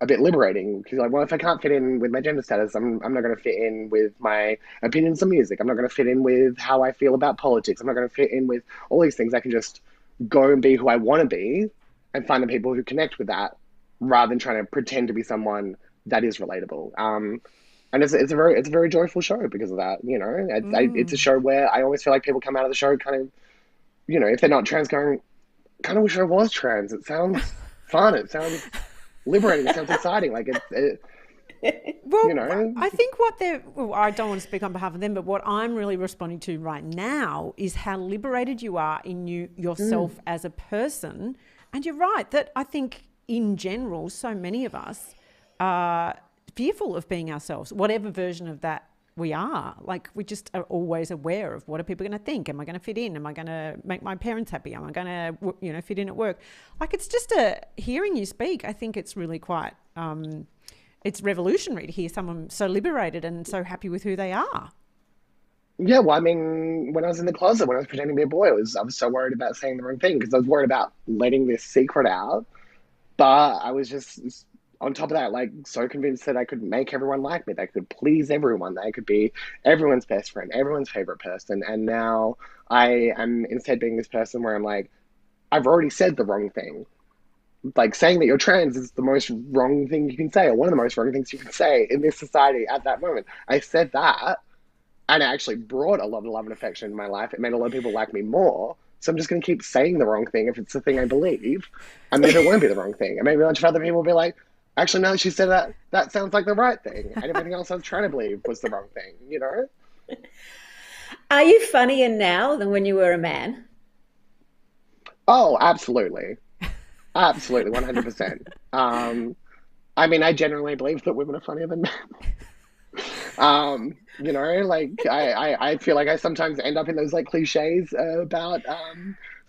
a bit liberating, because, like, well, if I can't fit in with my gender status, I'm not going to fit in with my opinions on music. I'm not going to fit in with how I feel about politics. I'm not going to fit in with all these things. I can just go and be who I want to be and find the people who connect with that, rather than trying to pretend to be someone that is relatable. And it's a very joyful show because of that. You know, it's a show where I always feel like people come out of the show kind of, you know, if they're not trans, going, kind of wish I was trans. It sounds fun. It sounds liberating. It sounds exciting. Like, well, you know, I think I don't want to speak on behalf of them, but what I'm really responding to right now is how liberated you are in yourself as a person. And you're right that I think in general, so many of us are fearful of being ourselves, whatever version of that we are. Like, we just are always aware of, what are people going to think? Am I going to fit in? Am I going to make my parents happy? Am I going to, you know, fit in at work? Like, it's just hearing you speak, I think it's really quite, it's revolutionary to hear someone so liberated and so happy with who they are. Yeah, well, I mean, when I was in the closet, when I was pretending to be a boy, I was so worried about saying the wrong thing, because I was worried about letting this secret out. But I was just, on top of that, like, so convinced that I could make everyone like me, that I could please everyone, that I could be everyone's best friend, everyone's favorite person. And now I am instead being this person where I'm like, I've already said the wrong thing. Like, saying that you're trans is the most wrong thing you can say, or one of the most wrong things you can say in this society at that moment. I said that, and it actually brought a lot of love and affection in my life. It made a lot of people like me more. So I'm just going to keep saying the wrong thing if it's the thing I believe, and maybe it won't be the wrong thing. And maybe a bunch of other people will be like, actually, now that she said that, that sounds like the right thing. And everything else I was trying to believe was the wrong thing, you know? Are you funnier now than when you were a man? Oh, absolutely. Absolutely, 100%. I mean, I generally believe that women are funnier than men. You know, like, I feel like I sometimes end up in those, like, cliches about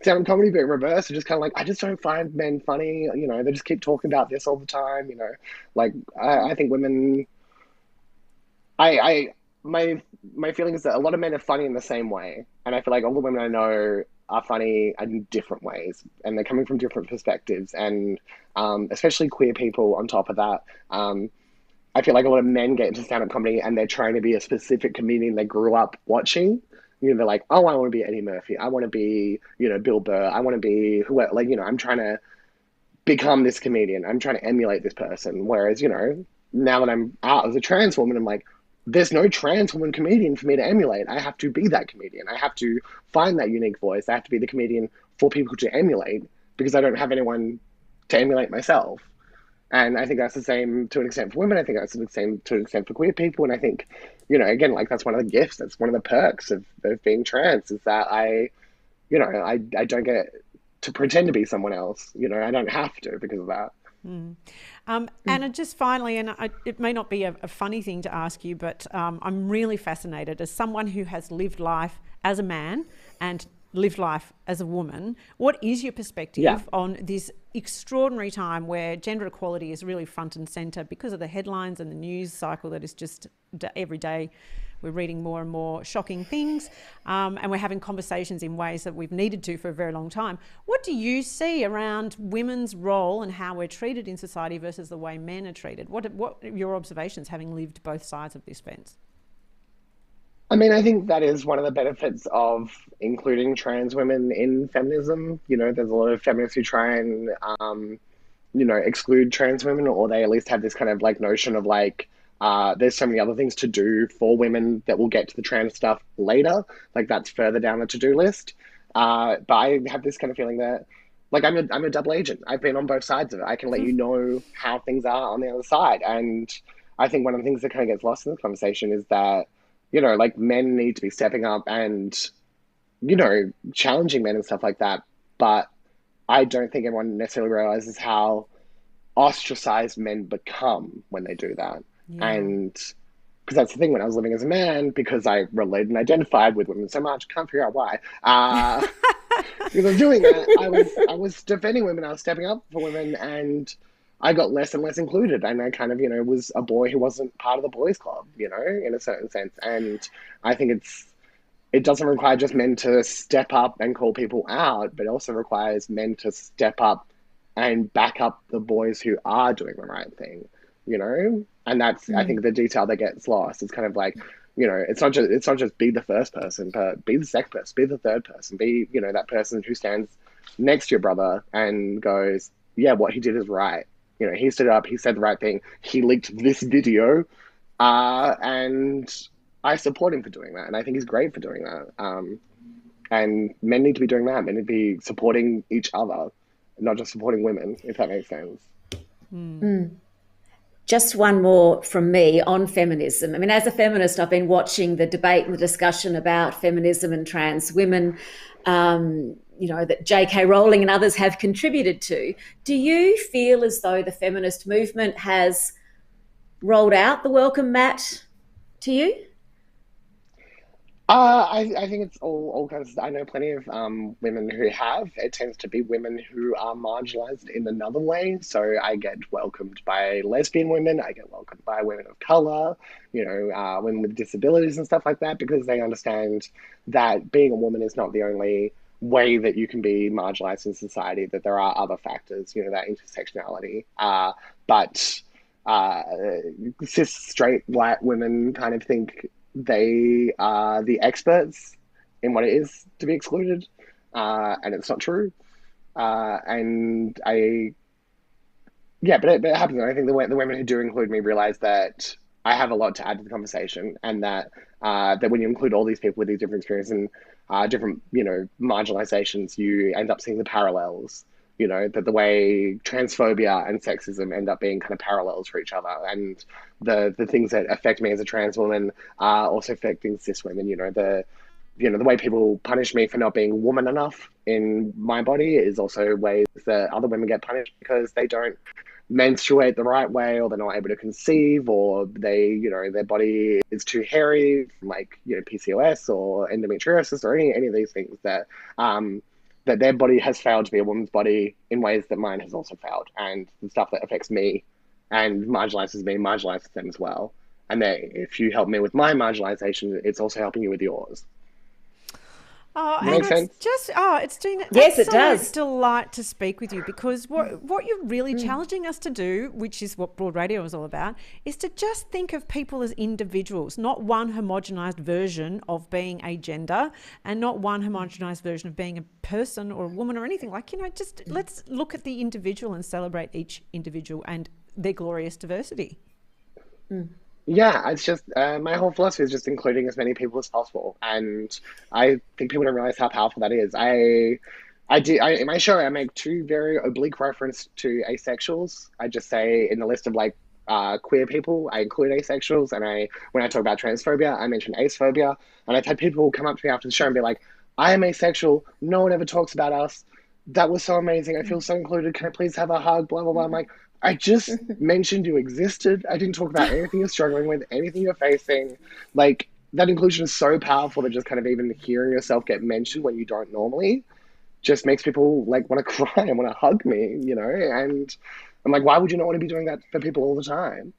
stand-up comedy being reversed, and just kind of like, I just don't find men funny. You know, they just keep talking about this all the time. You know, like, I think women. My feeling is that a lot of men are funny in the same way, and I feel like all the women I know are funny in different ways, and they're coming from different perspectives, and especially queer people on top of that. I feel like a lot of men get into stand-up comedy and they're trying to be a specific comedian they grew up watching. You know, they're like, oh, I want to be Eddie Murphy. I want to be, you know, Bill Burr. I want to be whoever. Like, you know, I'm trying to become this comedian. I'm trying to emulate this person. Whereas, you know, now that I'm out as a trans woman, I'm like, there's no trans woman comedian for me to emulate. I have to be that comedian. I have to find that unique voice. I have to be the comedian for people to emulate, because I don't have anyone to emulate myself. And I think that's the same to an extent for women. I think that's the same to an extent for queer people. And I think, again, like that's one of the gifts. That's one of the perks of being trans is that I don't get to pretend to be someone else. I don't have to because of that. Anna, just finally, and it may not be a funny thing to ask you, but I'm really fascinated as someone who has lived life as a man and lived life as a woman. What is your perspective on this extraordinary time where gender equality is really front and centre because of the headlines and the news cycle that is just every day we're reading more and more shocking things, and we're having conversations in ways that we've needed to for a very long time. What do you see around women's role and how we're treated in society versus the way men are treated? What are your observations having lived both sides of this fence? I mean, I think that is one of the benefits of including trans women in feminism. There's a lot of feminists who try and, exclude trans women, or they at least have this kind of like notion of like, there's so many other things to do for women that we'll get to the trans stuff later. Like that's further down the to-do list. But I have this kind of feeling that, like, I'm a double agent. I've been on both sides of it. I can let you know how things are on the other side. And I think one of the things that kind of gets lost in this conversation is that, like men need to be stepping up and, challenging men and stuff like that. But I don't think everyone necessarily realizes how ostracized men become when they do that. Yeah. And because that's the thing, when I was living as a man, because I related and identified with women so much, can't figure out why. Because I was doing that, I was defending women, I was stepping up for women, and I got less and less included. And I kind of, was a boy who wasn't part of the boys' club, in a certain sense. And I think it doesn't require just men to step up and call people out, but it also requires men to step up and back up the boys who are doing the right thing, And that's, I think, the detail that gets lost. It's kind of like, it's not just be the first person, but be the second person, be the third person, be, that person who stands next to your brother and goes, yeah, what he did is right. He stood up, he said the right thing, he leaked this video, and I support him for doing that. And I think he's great for doing that. And men need to be doing that. Men need to be supporting each other, not just supporting women, if that makes sense. Just one more from me on feminism. I mean, as a feminist, I've been watching the debate and the discussion about feminism and trans women, that J.K. Rowling and others have contributed to. Do you feel as though the feminist movement has rolled out the welcome mat to you? I think it's all kinds of, I know plenty of women who have. It tends to be women who are marginalized in another way. So I get welcomed by lesbian women. I get welcomed by women of color, women with disabilities and stuff like that, because they understand that being a woman is not the only way that you can be marginalized in society, that there are other factors, that intersectionality. But cis, straight, white women kind of think they are the experts in what it is to be excluded, and it's not true. But it happens. And I think the women who do include me realize that I have a lot to add to the conversation, and that when you include all these people with these different experiences and different, marginalizations, you end up seeing the parallels. That the way transphobia and sexism end up being kind of parallels for each other, and the things that affect me as a trans woman are also affecting cis women. The way people punish me for not being woman enough in my body is also ways that other women get punished because they don't menstruate the right way, or they're not able to conceive, or they, their body is too hairy from PCOS or endometriosis or any of these things that their body has failed to be a woman's body in ways that mine has also failed. And the stuff that affects me and marginalizes me marginalizes them as well. And that if you help me with my marginalization, it's also helping you with yours. Oh, and it's been yes, it does. Delight to speak with you, because what you're really challenging us to do, which is what Broad Radio is all about, is to just think of people as individuals, not one homogenized version of being a gender, and not one homogenized version of being a person or a woman or anything. Just let's look at the individual and celebrate each individual and their glorious diversity. Yeah, it's just my whole philosophy is just including as many people as possible, and I think people don't realize how powerful that is. In my show, I make two very oblique reference to asexuals. I just say in the list of like queer people, I include asexuals, and when I talk about transphobia, I mention acephobia. And I've had people come up to me after the show and be like, "I am asexual. No one ever talks about us. That was so amazing. I feel so included. Can I please have a hug?" Blah blah blah. I'm like, I just mentioned you existed. I didn't talk about anything you're struggling with, anything you're facing. Like, that inclusion is so powerful that just kind of even hearing yourself get mentioned when you don't normally just makes people like want to cry and want to hug me, and I'm like, why would you not want to be doing that for people all the time?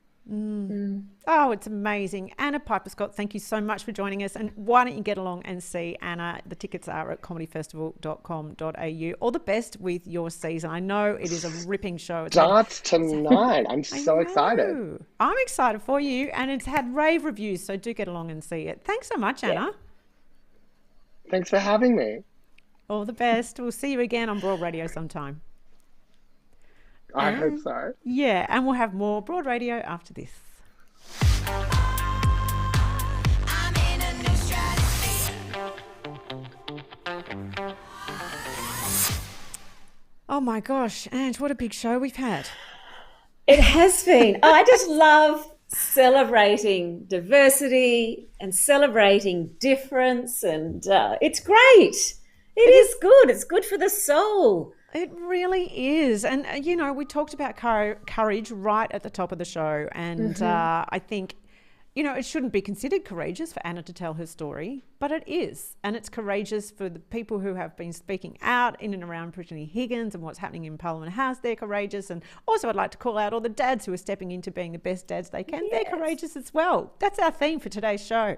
Oh, it's amazing. Anna Piper-Scott, thank you so much for joining us. And why don't you get along and see Anna? The tickets are at comedyfestival.com.au. All the best with your season. I know it is a ripping show. Starts tonight. I'm so excited. I'm excited for you. And it's had rave reviews, so do get along and see it. Thanks so much, Anna. Thanks for having me. All the best. We'll see you again on Broad Radio sometime. I hope so. Yeah, and we'll have more Broad Radio after this. Oh my gosh, Ange, what a big show we've had. It has been. I just love celebrating diversity and celebrating difference, and it's great. It is good. It's good for the soul. It really is. And, we talked about courage right at the top of the show. And I think, it shouldn't be considered courageous for Anna to tell her story, but it is. And it's courageous for the people who have been speaking out in and around Brittany Higgins and what's happening in Parliament House. They're courageous. And also I'd like to call out all the dads who are stepping into being the best dads they can. Yes. They're courageous as well. That's our theme for today's show.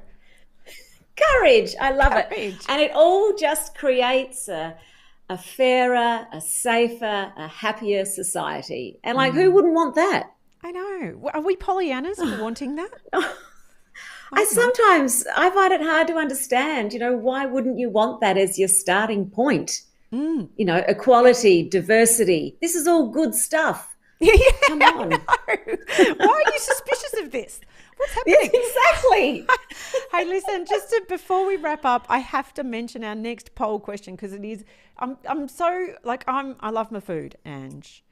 Courage. I love it. And it all just creates a fairer, a safer, a happier society. And who wouldn't want that? I know. Are we Pollyannas for wanting that? I find it hard to understand, why wouldn't you want that as your starting point? Equality, diversity. This is all good stuff. Come on. Why are you suspicious of this? What's happening? Yes, exactly. Hey, listen, before we wrap up, I have to mention our next poll question because it is, I love my food, Ange.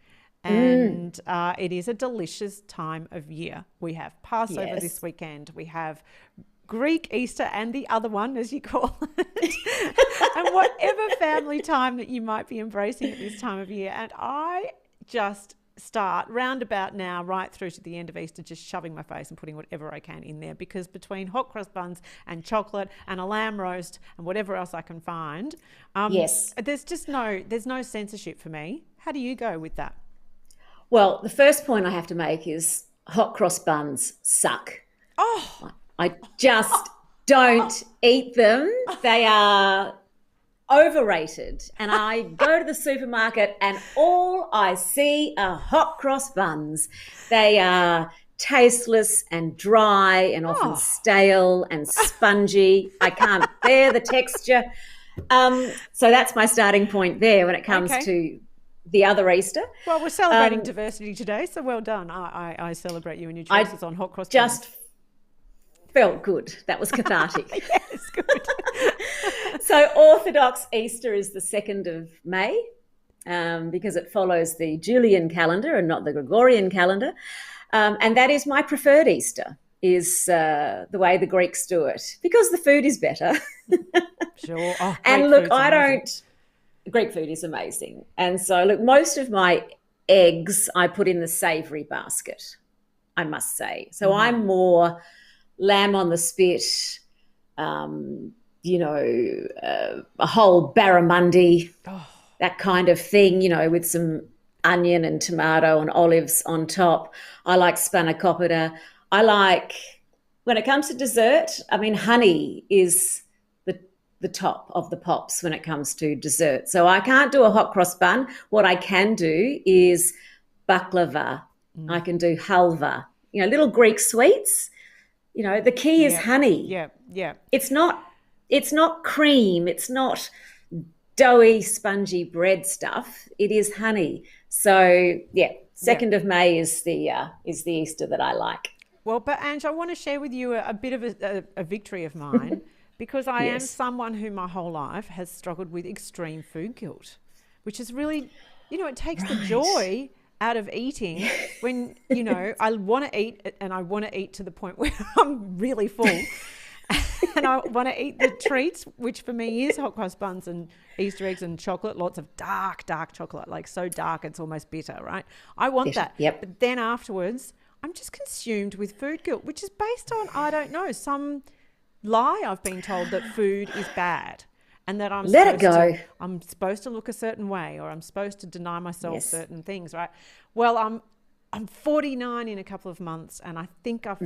And it is a delicious time of year. We have Passover this weekend. We have Greek Easter and the other one, as you call it. And whatever family time that you might be embracing at this time of year. And I just start roundabout now right through to the end of Easter just shoving my face and putting whatever I can in there, because between hot cross buns and chocolate and a lamb roast and whatever else I can find, there's no censorship for me. How do you go with that? Well, the first point I have to make is hot cross buns suck. I just don't eat them. They are overrated. And I go to the supermarket and all I see are hot cross buns. They are tasteless and dry and often stale and spongy. I can't bear the texture. So that's my starting point there when it comes to the other Easter. Well, we're celebrating diversity today, so well done. I celebrate you and your choices on hot cross buns. Just felt good. That was cathartic. Yes, good. So Orthodox Easter is the 2nd of May because it follows the Julian calendar and not the Gregorian calendar. And that is my preferred Easter, is the way the Greeks do it, because the food is better. Sure. Oh, and look, Greek food is amazing. And so, look, most of my eggs I put in the savoury basket, I must say. So I'm more lamb on the spit, a whole barramundi, that kind of thing, with some onion and tomato and olives on top. I like spanakopita. When it comes to dessert, honey is the top of the pops when it comes to dessert. So I can't do a hot cross bun. What I can do is baklava. I can do halva, little Greek sweets. The key is honey. Yeah. It's not cream. It's not doughy, spongy bread stuff. It is honey. So 2nd of May is the Easter that I like. Well, but Ange, I want to share with you a bit of a victory of mine. Because I am someone who my whole life has struggled with extreme food guilt. which is really, it takes the joy out of eating when, I want to eat and I want to eat to the point where I'm really full. And I want to eat the treats, which for me is hot cross buns and Easter eggs and chocolate, lots of dark chocolate, like so dark it's almost bitter, right? I want that. Yep. But then afterwards, I'm just consumed with food guilt, which is based on, I don't know, some lie I've been told that food is bad and that I'm supposed to look a certain way, or I'm supposed to deny myself certain things, right? Well, I'm 49 in a couple of months, and I think I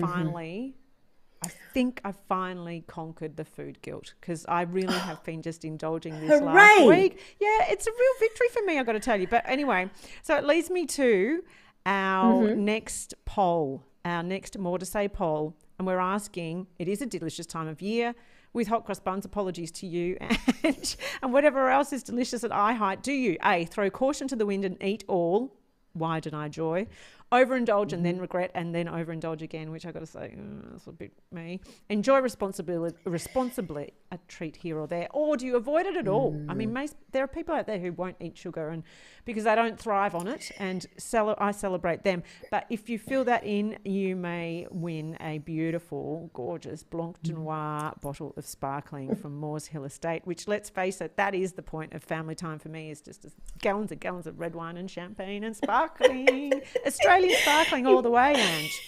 finally conquered the food guilt, because I really have been just indulging this last week. Yeah, it's a real victory for me, I've got to tell you. But anyway, so it leads me to our next poll, our next More to Say poll. And we're asking, it is a delicious time of year with hot cross buns, apologies to you, and whatever else is delicious at eye height. Do you, A, throw caution to the wind and eat all? Why deny joy? Overindulge and then regret, and then overindulge again, which I got to say, that's a bit me. Enjoy responsibly, a treat here or there. Or do you avoid it at all? I mean, there are people out there who won't eat sugar and because they don't thrive on it, and I celebrate them. But if you fill that in, you may win a beautiful, gorgeous Blanc de Noir bottle of sparkling from Moores Hill Estate, which, let's face it, that is the point of family time for me, is just gallons and gallons of red wine and champagne and sparkling. Australian sparkling all the way, Ange.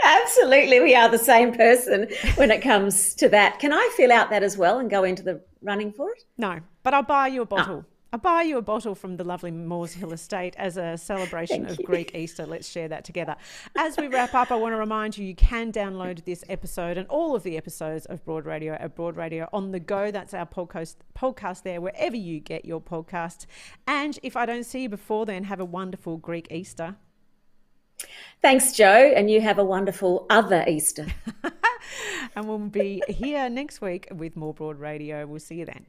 Absolutely, we are the same person when it comes to that. Can I fill out that as well and go into the running for it? No, but I'll buy you a bottle. I'll buy you a bottle from the lovely Moores Hill Estate as a celebration of Greek Easter. Let's share that together. As we wrap up, I want to remind you, you can download this episode and all of the episodes of Broad Radio at Broad Radio on the go. That's our podcast there, wherever you get your podcasts. And if I don't see you before then, have a wonderful Greek Easter. Thanks, Jo, and you have a wonderful other Easter. And we'll be here next week with more Broad Radio. We'll see you then.